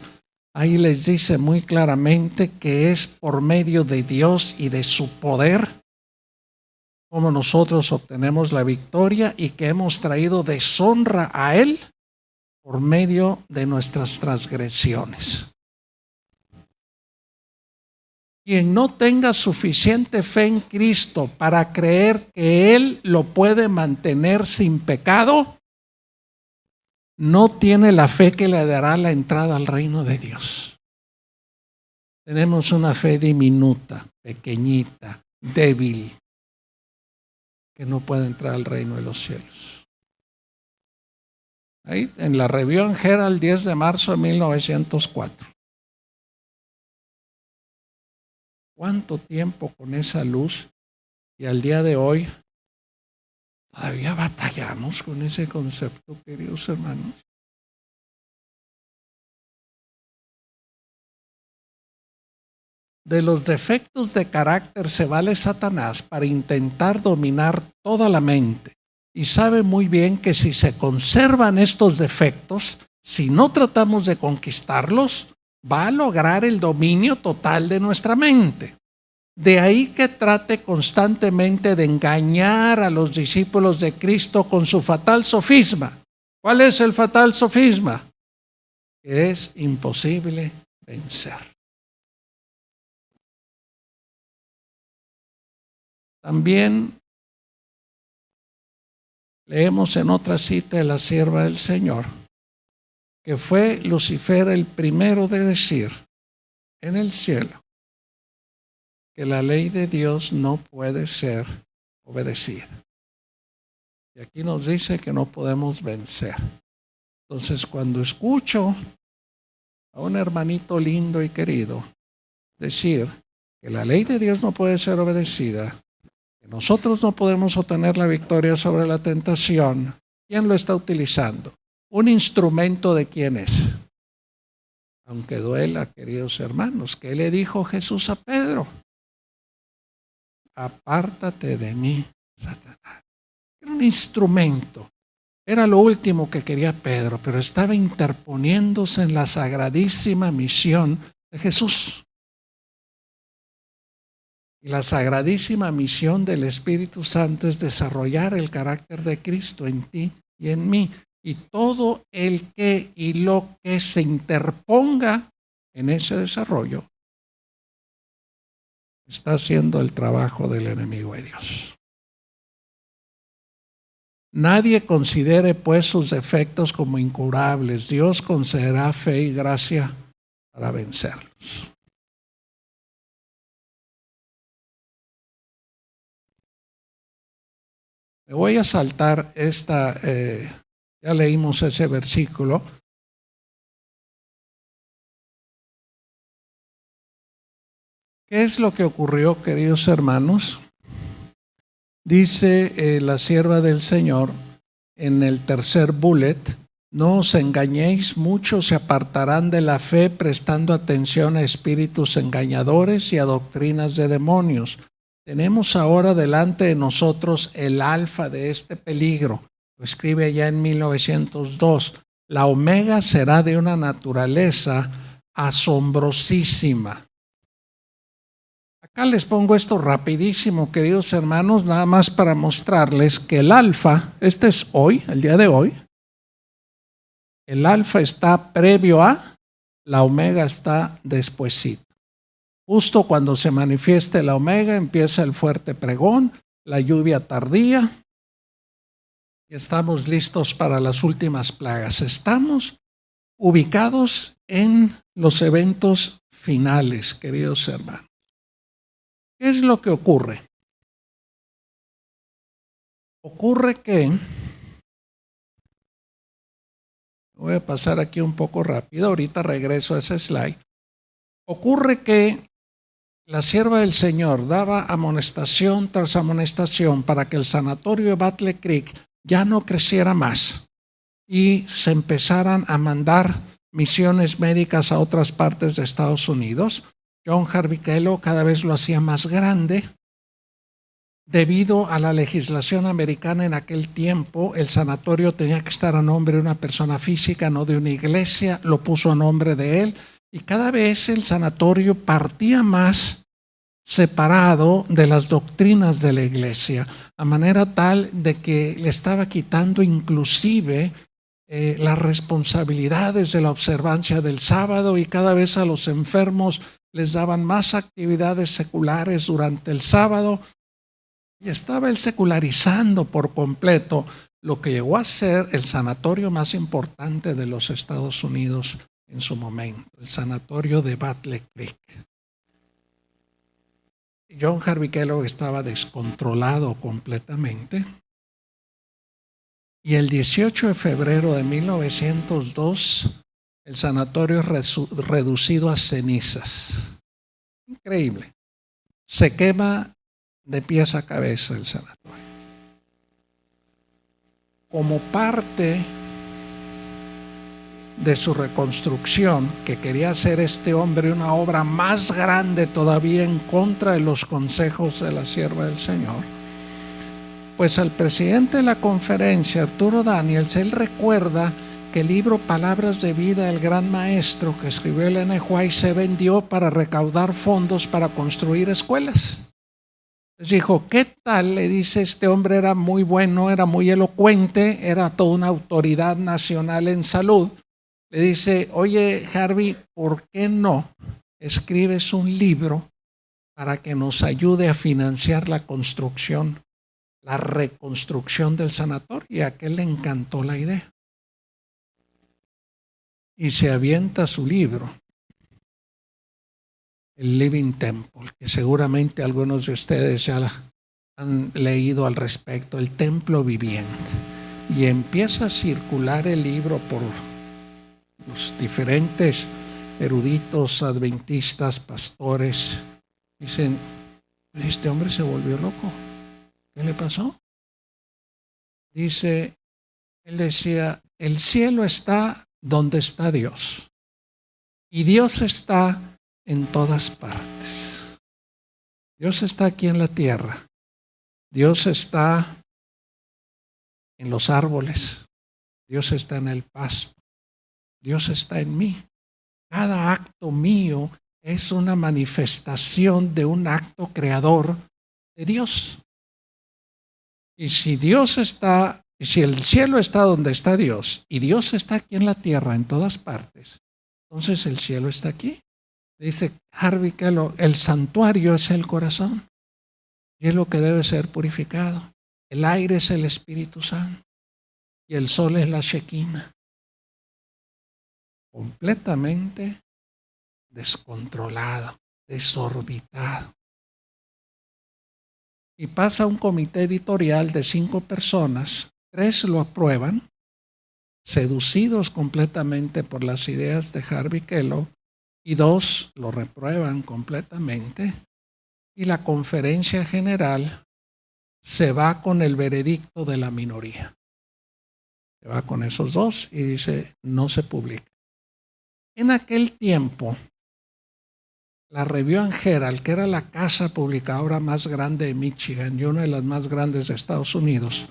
Ahí les dice muy claramente que es por medio de Dios y de su poder como nosotros obtenemos la victoria y que hemos traído deshonra a Él por medio de nuestras transgresiones. Quien no tenga suficiente fe en Cristo para creer que Él lo puede mantener sin pecado, no tiene la fe que le dará la entrada al reino de Dios. Tenemos una fe diminuta, pequeñita, débil, que no puede entrar al reino de los cielos. Ahí en la Review and Herald, 10 de marzo de 1904. ¿Cuánto tiempo con esa luz? Y al día de hoy todavía batallamos con ese concepto, queridos hermanos. De los defectos de carácter se vale Satanás para intentar dominar toda la mente. Y sabe muy bien que si se conservan estos defectos, si no tratamos de conquistarlos, va a lograr el dominio total de nuestra mente. De ahí que trate constantemente de engañar a los discípulos de Cristo con su fatal sofisma. ¿Cuál es el fatal sofisma? Que es imposible vencer. También leemos en otra cita de la sierva del Señor que fue Lucifer el primero de decir en el cielo que la ley de Dios no puede ser obedecida. Y aquí nos dice que no podemos vencer. Entonces, cuando escucho a un hermanito lindo y querido decir que la ley de Dios no puede ser obedecida, que nosotros no podemos obtener la victoria sobre la tentación, ¿quién lo está utilizando? ¿Un instrumento de quién es? Aunque duela, queridos hermanos, ¿qué le dijo Jesús a Pedro? Apártate de mí, Satanás. Era un instrumento. Era lo último que quería Pedro, pero estaba interponiéndose en la sagradísima misión de Jesús. Y la sagradísima misión del Espíritu Santo es desarrollar el carácter de Cristo en ti y en mí. Y todo el que y lo que se interponga en ese desarrollo está haciendo el trabajo del enemigo de Dios. Nadie considere pues sus defectos como incurables. Dios concederá fe y gracia para vencerlos. Me voy a saltar ya leímos ese versículo. ¿Qué es lo que ocurrió, queridos hermanos? Dice la sierva del Señor en el tercer bullet: no os engañéis, muchos se apartarán de la fe prestando atención a espíritus engañadores y a doctrinas de demonios. Tenemos ahora delante de nosotros el alfa de este peligro. Lo escribe ya en 1902. La omega será de una naturaleza asombrosísima. Acá les pongo esto rapidísimo, queridos hermanos, nada más para mostrarles que el alfa, este es hoy, el día de hoy. El alfa está previo a, la omega está despuesito. Justo cuando se manifieste la omega empieza el fuerte pregón, la lluvia tardía y estamos listos para las últimas plagas. Estamos ubicados en los eventos finales, queridos hermanos. ¿Qué es lo que ocurre? Ocurre que, voy a pasar aquí un poco rápido, ahorita regreso a ese slide. Ocurre que la sierva del Señor daba amonestación tras amonestación para que el sanatorio de Battle Creek ya no creciera más y se empezaran a mandar misiones médicas a otras partes de Estados Unidos. John Harvey Kellogg cada vez lo hacía más grande. Debido a la legislación americana en aquel tiempo, el sanatorio tenía que estar a nombre de una persona física, no de una iglesia, lo puso a nombre de él. Y cada vez el sanatorio partía más separado de las doctrinas de la iglesia, a manera tal de que le estaba quitando inclusive las responsabilidades de la observancia del sábado, y cada vez a los enfermos les daban más actividades seculares durante el sábado, y estaba él secularizando por completo lo que llegó a ser el sanatorio más importante de los Estados Unidos en su momento, el sanatorio de Battle Creek. John Harvey Kellogg estaba descontrolado completamente, y el 18 de febrero de 1902 el sanatorio es reducido a cenizas. Increíble. Se quema de pies a cabeza el sanatorio. Como parte de su reconstrucción, que quería hacer este hombre una obra más grande todavía en contra de los consejos de la sierva del Señor, pues al presidente de la conferencia, Arturo Daniels, él recuerda que el libro Palabras de Vida del Gran Maestro que escribió Elena White se vendió para recaudar fondos para construir escuelas. Les dijo, ¿qué tal? Le dice, este hombre era muy bueno, era muy elocuente, era toda una autoridad nacional en salud. Le dice, oye Harvey, ¿por qué no escribes un libro para que nos ayude a financiar la construcción, la reconstrucción del sanatorio? Y a aquel le encantó la idea. Y se avienta su libro, el Living Temple, que seguramente algunos de ustedes ya han leído al respecto, el templo viviente. Y empieza a circular el libro por los diferentes eruditos, adventistas, pastores. Dicen, este hombre se volvió loco. ¿Qué le pasó? Dice, él decía, el cielo está donde está Dios. Y Dios está en todas partes. Dios está aquí en la tierra. Dios está en los árboles. Dios está en el pasto. Dios está en mí. Cada acto mío es una manifestación de un acto creador de Dios. Y si Dios está, si el cielo está donde está Dios y Dios está aquí en la tierra en todas partes, entonces el cielo está aquí. Dice Harvey Kellogg, el santuario es el corazón y es lo que debe ser purificado. El aire es el Espíritu Santo y el sol es la Shekinah. Completamente descontrolado, desorbitado. Y pasa un comité editorial de 5 personas, 3 lo aprueban, seducidos completamente por las ideas de Harvey Kellogg, y 2 lo reprueban completamente, y la conferencia general se va con el veredicto de la minoría. Se va con esos 2 y dice, no se publica. En aquel tiempo, la Review and Herald, que era la casa publicadora más grande de Michigan y una de las más grandes de Estados Unidos,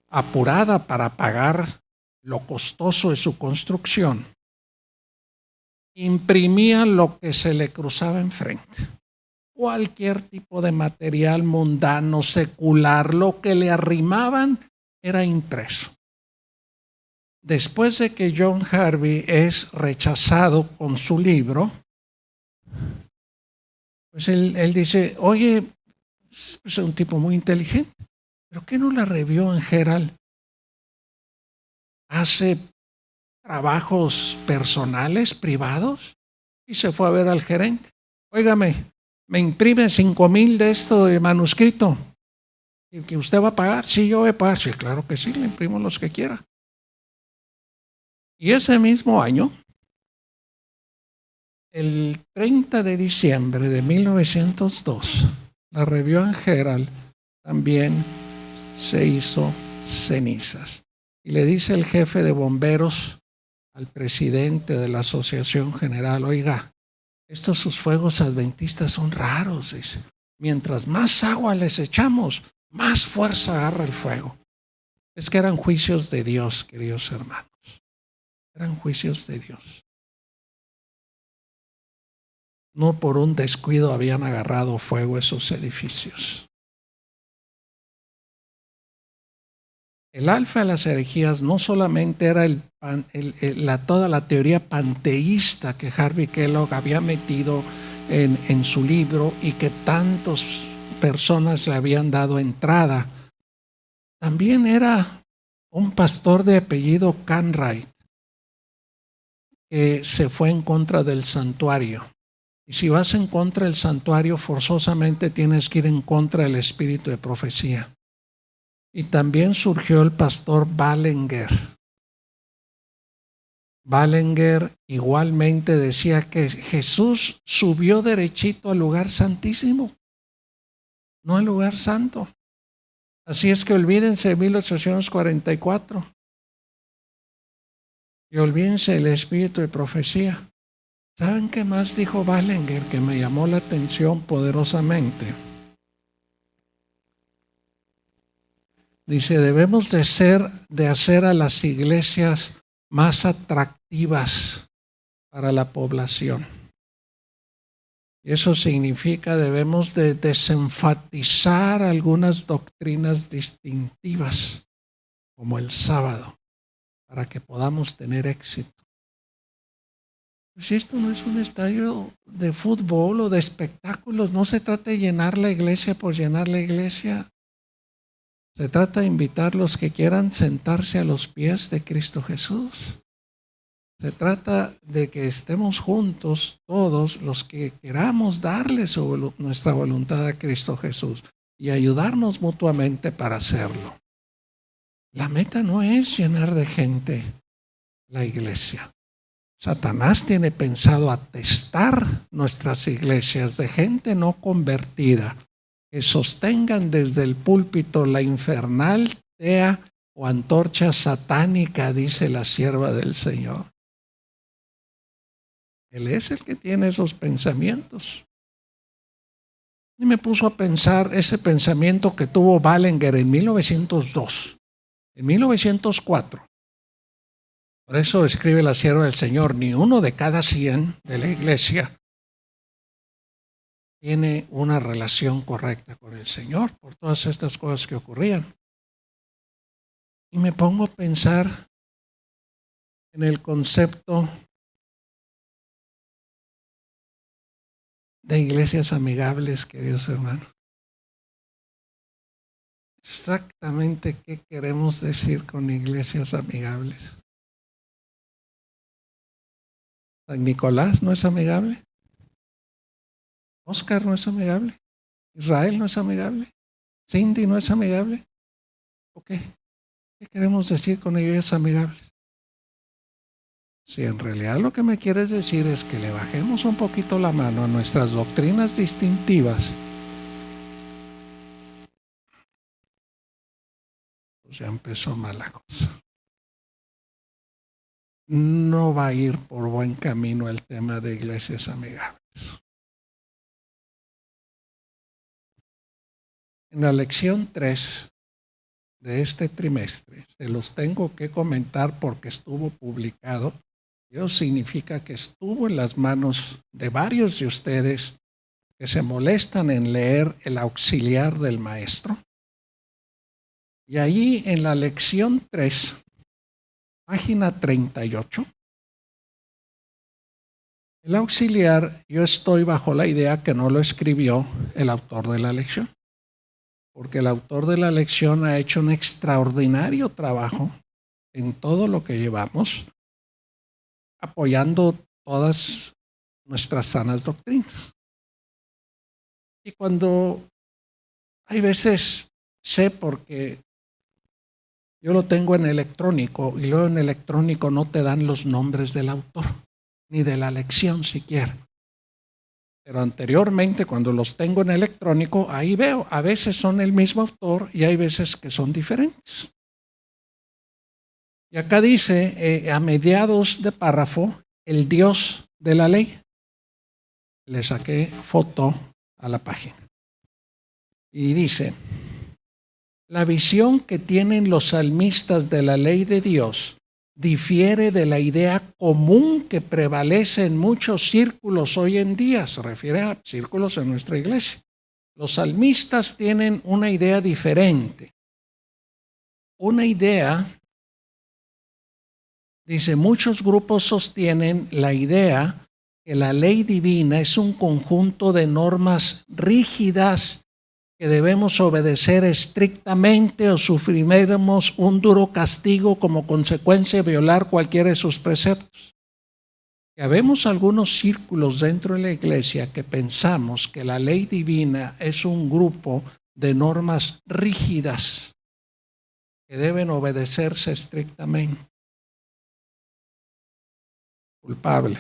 apurada para pagar lo costoso de su construcción, imprimía lo que se le cruzaba enfrente. Cualquier tipo de material mundano, secular, lo que le arrimaban era impreso. Después de que John Harvey es rechazado con su libro, pues él dice, oye, es un tipo muy inteligente, ¿pero qué no la Review and Herald hace trabajos personales, privados? Y se fue a ver al gerente. Óigame, me imprime 5,000 de esto de manuscrito. ¿Que usted va a pagar? Sí, yo voy a pagar. Sí, claro que sí, le imprimo los que quiera. Y ese mismo año, el 30 de diciembre de 1902, la Review and Herald también se hizo cenizas. Y le dice el jefe de bomberos al presidente de la Asociación General, oiga, estos sus fuegos adventistas son raros. Dice. Mientras más agua les echamos, más fuerza agarra el fuego. Es que eran juicios de Dios, queridos hermanos. Eran juicios de Dios. No por un descuido habían agarrado fuego esos edificios. El alfa de las herejías no solamente era toda la teoría panteísta que Harvey Kellogg había metido en su libro y que tantas personas le habían dado entrada. También era un pastor de apellido Cartwright que se fue en contra del santuario. Y si vas en contra del santuario, forzosamente tienes que ir en contra del espíritu de profecía. Y también surgió el pastor Ballenger. Ballenger igualmente decía que Jesús subió derechito al lugar santísimo, no al lugar santo. Así es que olvídense de 1844 y olvídense del espíritu de profecía. ¿Saben qué más dijo Ballenger que me llamó la atención poderosamente? Dice, debemos de hacer a las iglesias más atractivas para la población. Y eso significa debemos de desenfatizar algunas doctrinas distintivas, como el sábado, para que podamos tener éxito. Pues esto no es un estadio de fútbol o de espectáculos, no se trata de llenar la iglesia por llenar la iglesia. Se trata de invitar a los que quieran sentarse a los pies de Cristo Jesús. Se trata de que estemos juntos todos los que queramos darle nuestra voluntad a Cristo Jesús y ayudarnos mutuamente para hacerlo. La meta no es llenar de gente la iglesia. Satanás tiene pensado atestar nuestras iglesias de gente no convertida, que sostengan desde el púlpito la infernal tea o antorcha satánica, dice la sierva del Señor. Él es el que tiene esos pensamientos. Y me puso a pensar ese pensamiento que tuvo Wallinger en 1902, en 1904. Por eso escribe la sierva del Señor, ni uno de cada 100 de la iglesia tiene una relación correcta con el Señor por todas estas cosas que ocurrían. Y me pongo a pensar en el concepto de iglesias amigables, queridos hermanos. Exactamente qué queremos decir con iglesias amigables. San Nicolás no es amigable. Oscar no es amigable. Israel no es amigable. Cindy no es amigable. ¿O qué? ¿Qué queremos decir con iglesias amigables? Si en realidad lo que me quieres decir es que le bajemos un poquito la mano a nuestras doctrinas distintivas, pues ya empezó mal la cosa. No va a ir por buen camino el tema de iglesias amigables. En la lección 3 de este trimestre, se los tengo que comentar porque estuvo publicado. Eso significa que estuvo en las manos de varios de ustedes que se molestan en leer el auxiliar del maestro. Y ahí en la lección 3, página 38, el auxiliar, yo estoy bajo la idea que no lo escribió el autor de la lección, porque el autor de la lección ha hecho un extraordinario trabajo en todo lo que llevamos, apoyando todas nuestras sanas doctrinas. Y cuando hay veces, sé porque yo lo tengo en electrónico y luego en electrónico no te dan los nombres del autor, ni de la lección siquiera. Pero anteriormente, cuando los tengo en electrónico, ahí veo, a veces son el mismo autor y hay veces que son diferentes. Y acá dice, a mediados de párrafo, el Dios de la ley. Le saqué foto a la página. Y dice, la visión que tienen los salmistas de la ley de Dios difiere de la idea común que prevalece en muchos círculos hoy en día. Se refiere a círculos en nuestra iglesia. Los salmistas tienen una idea diferente. Una idea, dice, muchos grupos sostienen la idea que la ley divina es un conjunto de normas rígidas que debemos obedecer estrictamente o sufriremos un duro castigo como consecuencia de violar cualquiera de sus preceptos. Que habemos algunos círculos dentro de la iglesia que pensamos que la ley divina es un grupo de normas rígidas que deben obedecerse estrictamente. Culpable.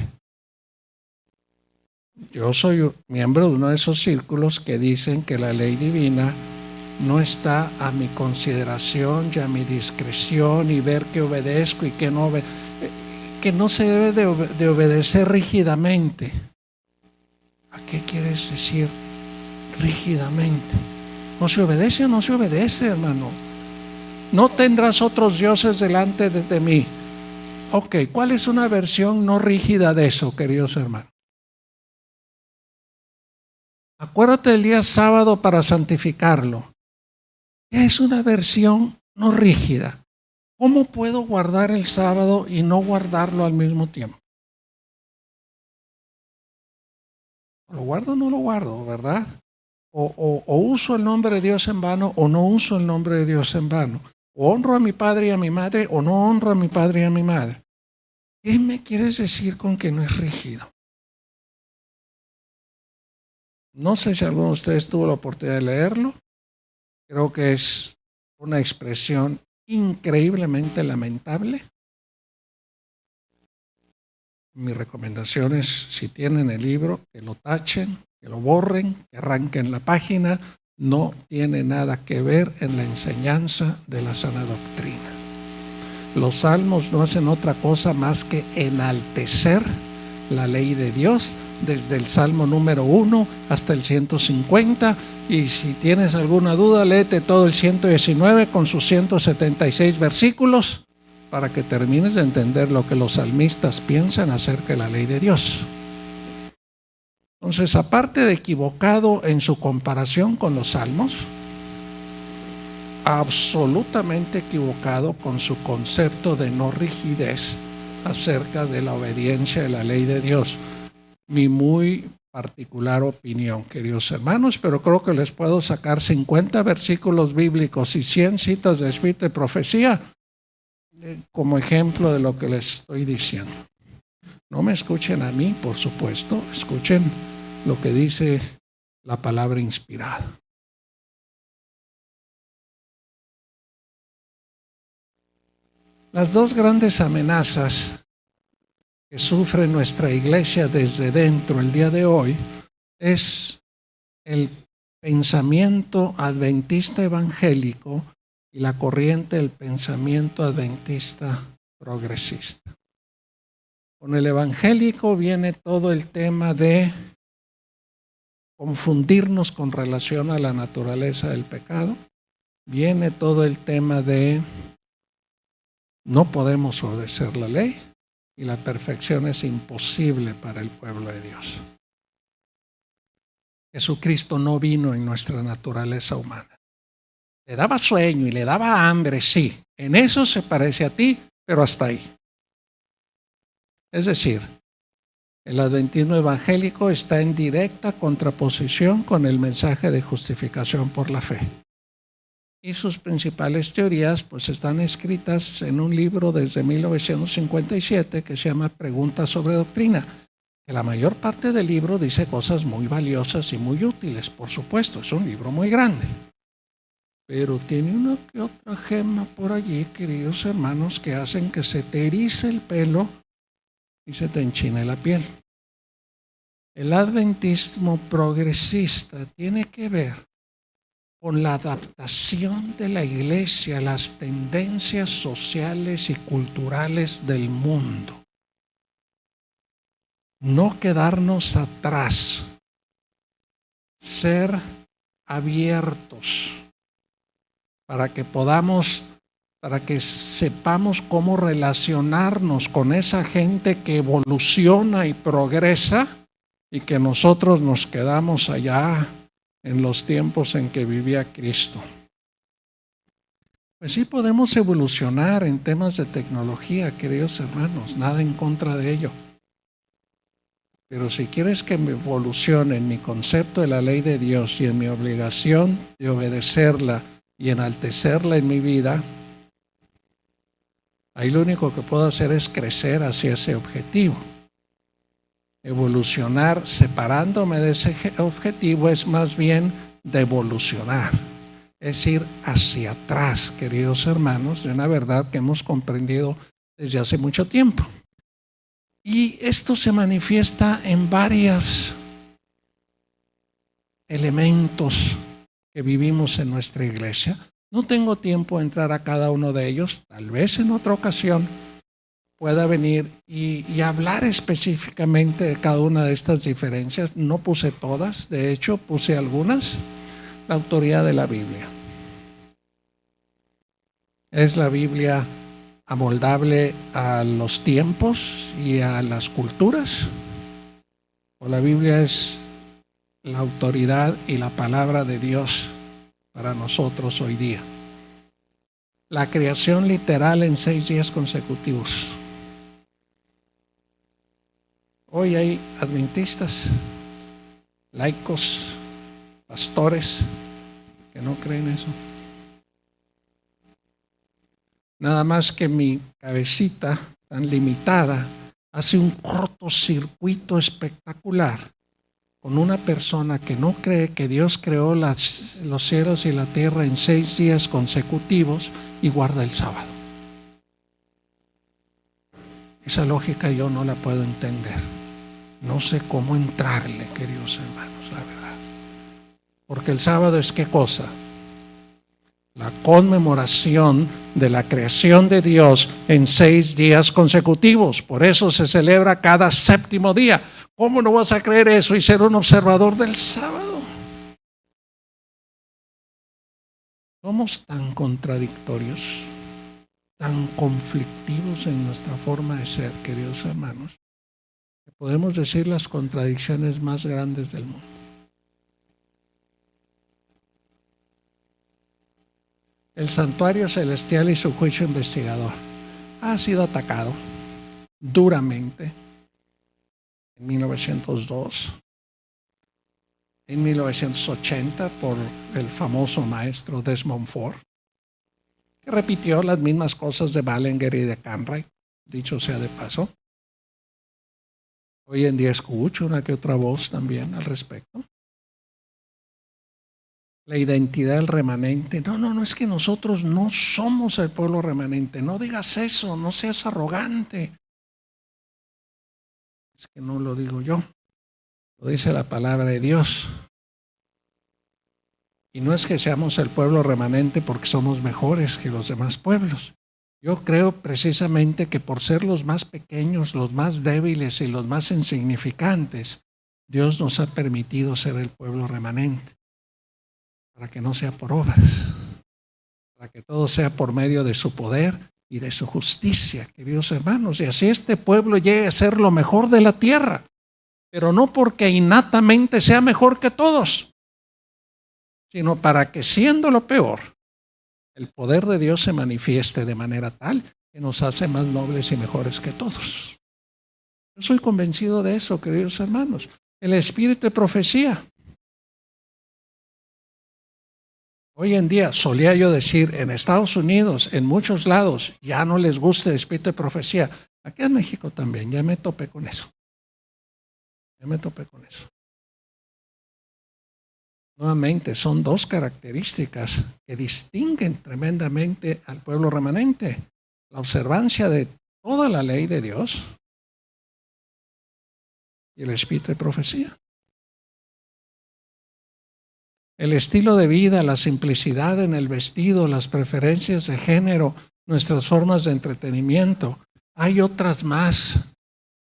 Yo soy miembro de uno de esos círculos que dicen que la ley divina no está a mi consideración y a mi discreción y ver qué obedezco y qué no que no se debe de obedecer rígidamente. ¿A qué quieres decir rígidamente? ¿No se obedece o no se obedece, hermano? No tendrás otros dioses delante de mí. Ok, ¿cuál es una versión no rígida de eso, queridos hermanos? Acuérdate del día sábado para santificarlo. Es una versión no rígida. ¿Cómo puedo guardar el sábado y no guardarlo al mismo tiempo? ¿Lo guardo o no lo guardo, verdad? O uso el nombre de Dios en vano o no uso el nombre de Dios en vano. O honro a mi padre y a mi madre o no honro a mi padre y a mi madre. ¿Qué me quieres decir con que no es rígido? No sé si alguno de ustedes tuvo la oportunidad de leerlo. Creo que es una expresión increíblemente lamentable. Mi recomendación es, si tienen el libro, que lo tachen, que lo borren, que arranquen la página. No tiene nada que ver en la enseñanza de la sana doctrina. Los salmos no hacen otra cosa más que enaltecer la ley de Dios, desde el Salmo número 1 hasta el 150, y si tienes alguna duda, léete todo el 119 con sus 176 versículos para que termines de entender lo que los salmistas piensan acerca de la ley de Dios. Entonces, aparte de equivocado en su comparación con los salmos, absolutamente equivocado con su concepto de no rigidez acerca de la obediencia de la ley de Dios. Mi muy particular opinión, queridos hermanos, pero creo que les puedo sacar 50 versículos bíblicos y 100 citas de escrito y profecía como ejemplo de lo que les estoy diciendo. No me escuchen a mí, por supuesto, escuchen lo que dice la palabra inspirada. Las dos grandes amenazas que sufre nuestra iglesia desde dentro el día de hoy es el pensamiento adventista evangélico y la corriente del pensamiento adventista progresista. Con el evangélico viene todo el tema de confundirnos con relación a la naturaleza del pecado. Viene todo el tema de no podemos obedecer la ley y la perfección es imposible para el pueblo de Dios. Jesucristo no vino en nuestra naturaleza humana. Le daba sueño y le daba hambre, sí. En eso se parece a ti, pero hasta ahí. Es decir, el adventismo evangélico está en directa contraposición con el mensaje de justificación por la fe. Y sus principales teorías pues están escritas en un libro desde 1957 que se llama Preguntas sobre Doctrina. Que la mayor parte del libro dice cosas muy valiosas y muy útiles, por supuesto, es un libro muy grande. Pero tiene una que otra gema por allí, queridos hermanos, que hacen que se te erice el pelo y se te enchine la piel. El adventismo progresista tiene que ver con la adaptación de la iglesia a las tendencias sociales y culturales del mundo. No quedarnos atrás, ser abiertos para que sepamos cómo relacionarnos con esa gente que evoluciona y progresa y que nosotros nos quedamos allá en los tiempos en que vivía Cristo. Pues sí podemos evolucionar en temas de tecnología, queridos hermanos, nada en contra de ello. Pero si quieres que me evolucione en mi concepto de la ley de Dios y en mi obligación de obedecerla y enaltecerla en mi vida, ahí lo único que puedo hacer es crecer hacia ese objetivo. Evolucionar separándome de ese objetivo es más bien devolucionar, es ir hacia atrás, queridos hermanos, de una verdad que hemos comprendido desde hace mucho tiempo. Y esto se manifiesta en varios elementos que vivimos en nuestra iglesia. No tengo tiempo de entrar a cada uno de ellos, tal vez en otra ocasión pueda venir y hablar específicamente de cada una de estas diferencias. No puse todas, de hecho puse algunas. La autoridad de la Biblia. ¿Es la Biblia amoldable a los tiempos y a las culturas? ¿O la Biblia es la autoridad y la palabra de Dios para nosotros hoy día? La creación literal en 6 días consecutivos. Hoy hay adventistas, laicos, pastores que no creen eso. Nada más que mi cabecita tan limitada hace un cortocircuito espectacular con una persona que no cree que Dios creó los cielos y la tierra en 6 días consecutivos y guarda el sábado. Esa lógica yo no la puedo entender. No sé cómo entrarle, queridos hermanos, la verdad. Porque el sábado es ¿qué cosa? La conmemoración de la creación de Dios en 6 días consecutivos. Por eso se celebra cada 7º día. ¿Cómo no vas a creer eso y ser un observador del sábado? Somos tan contradictorios, tan conflictivos en nuestra forma de ser, queridos hermanos, que podemos decir las contradicciones más grandes del mundo. El santuario celestial y su juicio investigador ha sido atacado duramente en 1902, en 1980 por el famoso maestro Desmond Ford, que repitió las mismas cosas de Ballinger y de Cartwright, dicho sea de paso. Hoy en día escucho una que otra voz también al respecto. La identidad del remanente. No, es que nosotros no somos el pueblo remanente. No digas eso, no seas arrogante. Es que no lo digo yo, lo dice la palabra de Dios. Y no es que seamos el pueblo remanente porque somos mejores que los demás pueblos. Yo creo precisamente que por ser los más pequeños, los más débiles y los más insignificantes, Dios nos ha permitido ser el pueblo remanente. Para que no sea por obras, para que todo sea por medio de su poder y de su justicia, queridos hermanos. Y así este pueblo llegue a ser lo mejor de la tierra, pero no porque innatamente sea mejor que todos, sino para que siendo lo peor, el poder de Dios se manifieste de manera tal que nos hace más nobles y mejores que todos. Yo soy convencido de eso, queridos hermanos. El espíritu de profecía. Hoy en día, solía yo decir, en Estados Unidos, en muchos lados, ya no les gusta el espíritu de profecía. Aquí en México también, ya me topé con eso. Nuevamente, son 2 características que distinguen tremendamente al pueblo remanente. La observancia de toda la ley de Dios y el espíritu de profecía. El estilo de vida, la simplicidad en el vestido, las preferencias de género, nuestras formas de entretenimiento. Hay otras más.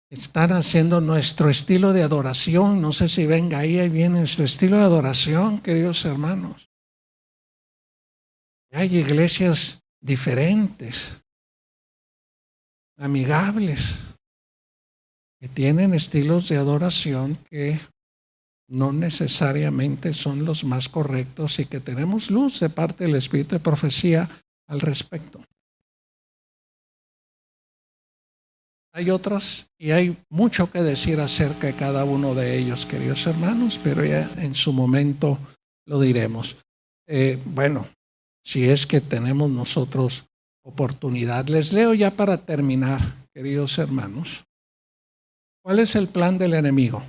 Están haciendo nuestro estilo de adoración. No sé si venga ahí viene nuestro estilo de adoración, queridos hermanos. Hay iglesias diferentes, amigables, que tienen estilos de adoración que no necesariamente son los más correctos y que tenemos luz de parte del espíritu de profecía al respecto. Hay otras y hay mucho que decir acerca de cada uno de ellos, queridos hermanos, pero ya en su momento lo diremos. Bueno, si es que tenemos nosotros oportunidad. Les leo ya para terminar, queridos hermanos. ¿Cuál es el plan del enemigo?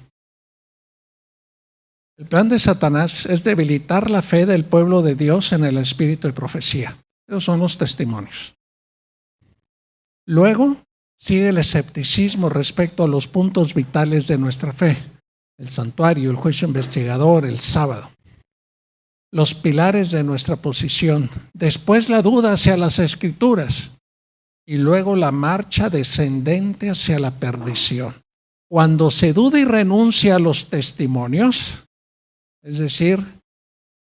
El plan de Satanás es debilitar la fe del pueblo de Dios en el espíritu de profecía. Esos son los testimonios. Luego sigue el escepticismo respecto a los puntos vitales de nuestra fe. El santuario, el juicio investigador, el sábado. Los pilares de nuestra posición. Después la duda hacia las escrituras. Y luego la marcha descendente hacia la perdición. Cuando se duda y renuncia a los testimonios, es decir,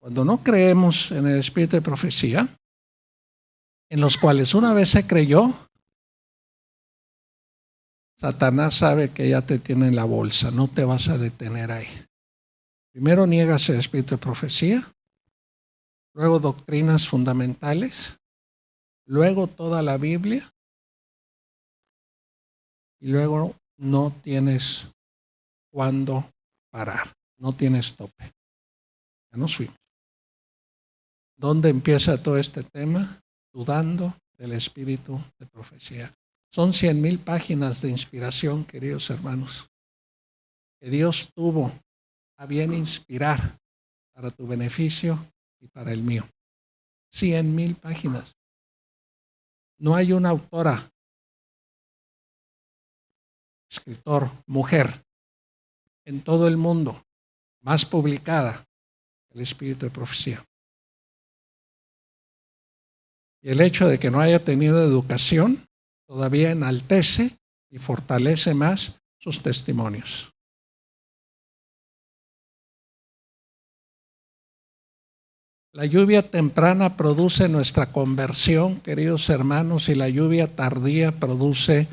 cuando no creemos en el espíritu de profecía, en los cuales una vez se creyó, Satanás sabe que ya te tiene en la bolsa, no te vas a detener ahí. Primero niegas el espíritu de profecía, luego doctrinas fundamentales, luego toda la Biblia, y luego no tienes cuándo parar, no tienes tope. Ya nos fuimos. ¿Dónde empieza todo este tema? Dudando del espíritu de profecía. Son 100,000 páginas de inspiración, queridos hermanos, que Dios tuvo a bien inspirar para tu beneficio y para el mío. 100,000 páginas. No hay una autora, escritor, mujer, en todo el mundo más publicada que el espíritu de profecía. Y el hecho de que no haya tenido educación todavía enaltece y fortalece más sus testimonios. La lluvia temprana produce nuestra conversión, queridos hermanos, y la lluvia tardía produce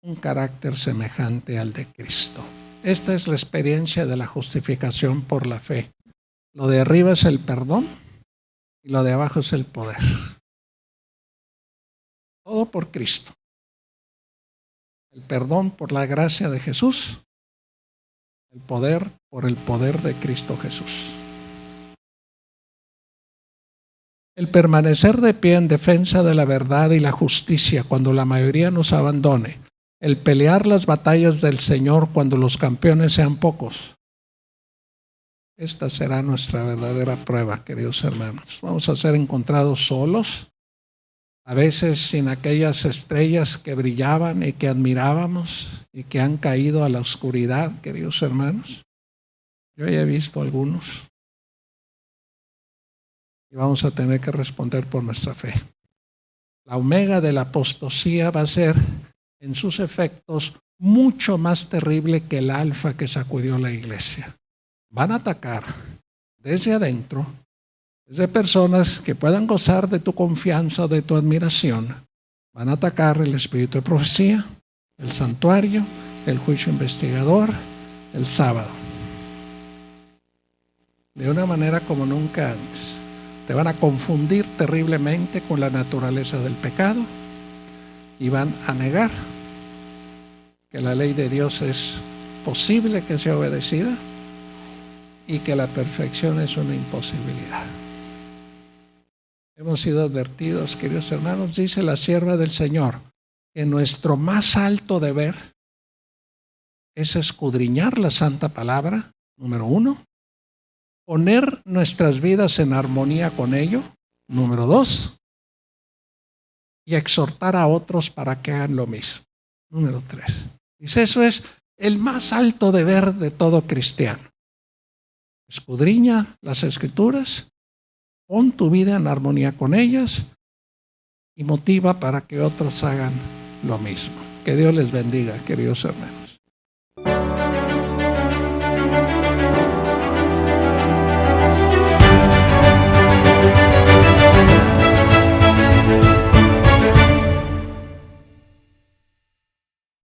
un carácter semejante al de Cristo. Esta es la experiencia de la justificación por la fe. Lo de arriba es el perdón y lo de abajo es el poder. Todo por Cristo. El perdón por la gracia de Jesús, el poder por el poder de Cristo Jesús. El permanecer de pie en defensa de la verdad y la justicia cuando la mayoría nos abandone. El pelear las batallas del Señor cuando los campeones sean pocos. Esta será nuestra verdadera prueba, queridos hermanos. Vamos a ser encontrados solos, a veces sin aquellas estrellas que brillaban y que admirábamos y que han caído a la oscuridad, queridos hermanos. Yo ya he visto algunos. Y vamos a tener que responder por nuestra fe. La omega de la apostasía va a ser en sus efectos mucho más terrible que el alfa que sacudió la iglesia. Van a atacar desde adentro, desde personas que puedan gozar de tu confianza o de tu admiración. Van a atacar el espíritu de profecía, el santuario, el juicio investigador, el sábado. De una manera como nunca antes. Te van a confundir terriblemente con la naturaleza del pecado y van a negar que la ley de Dios es posible que sea obedecida y que la perfección es una imposibilidad. Hemos sido advertidos, queridos hermanos, dice la sierva del Señor, que nuestro más alto deber es escudriñar la santa palabra, número 1, poner nuestras vidas en armonía con ello, número 2, y exhortar a otros para que hagan lo mismo, número 3. Dice, eso es el más alto deber de todo cristiano. Escudriña las Escrituras, pon tu vida en armonía con ellas y motiva para que otros hagan lo mismo. Que Dios les bendiga, queridos hermanos.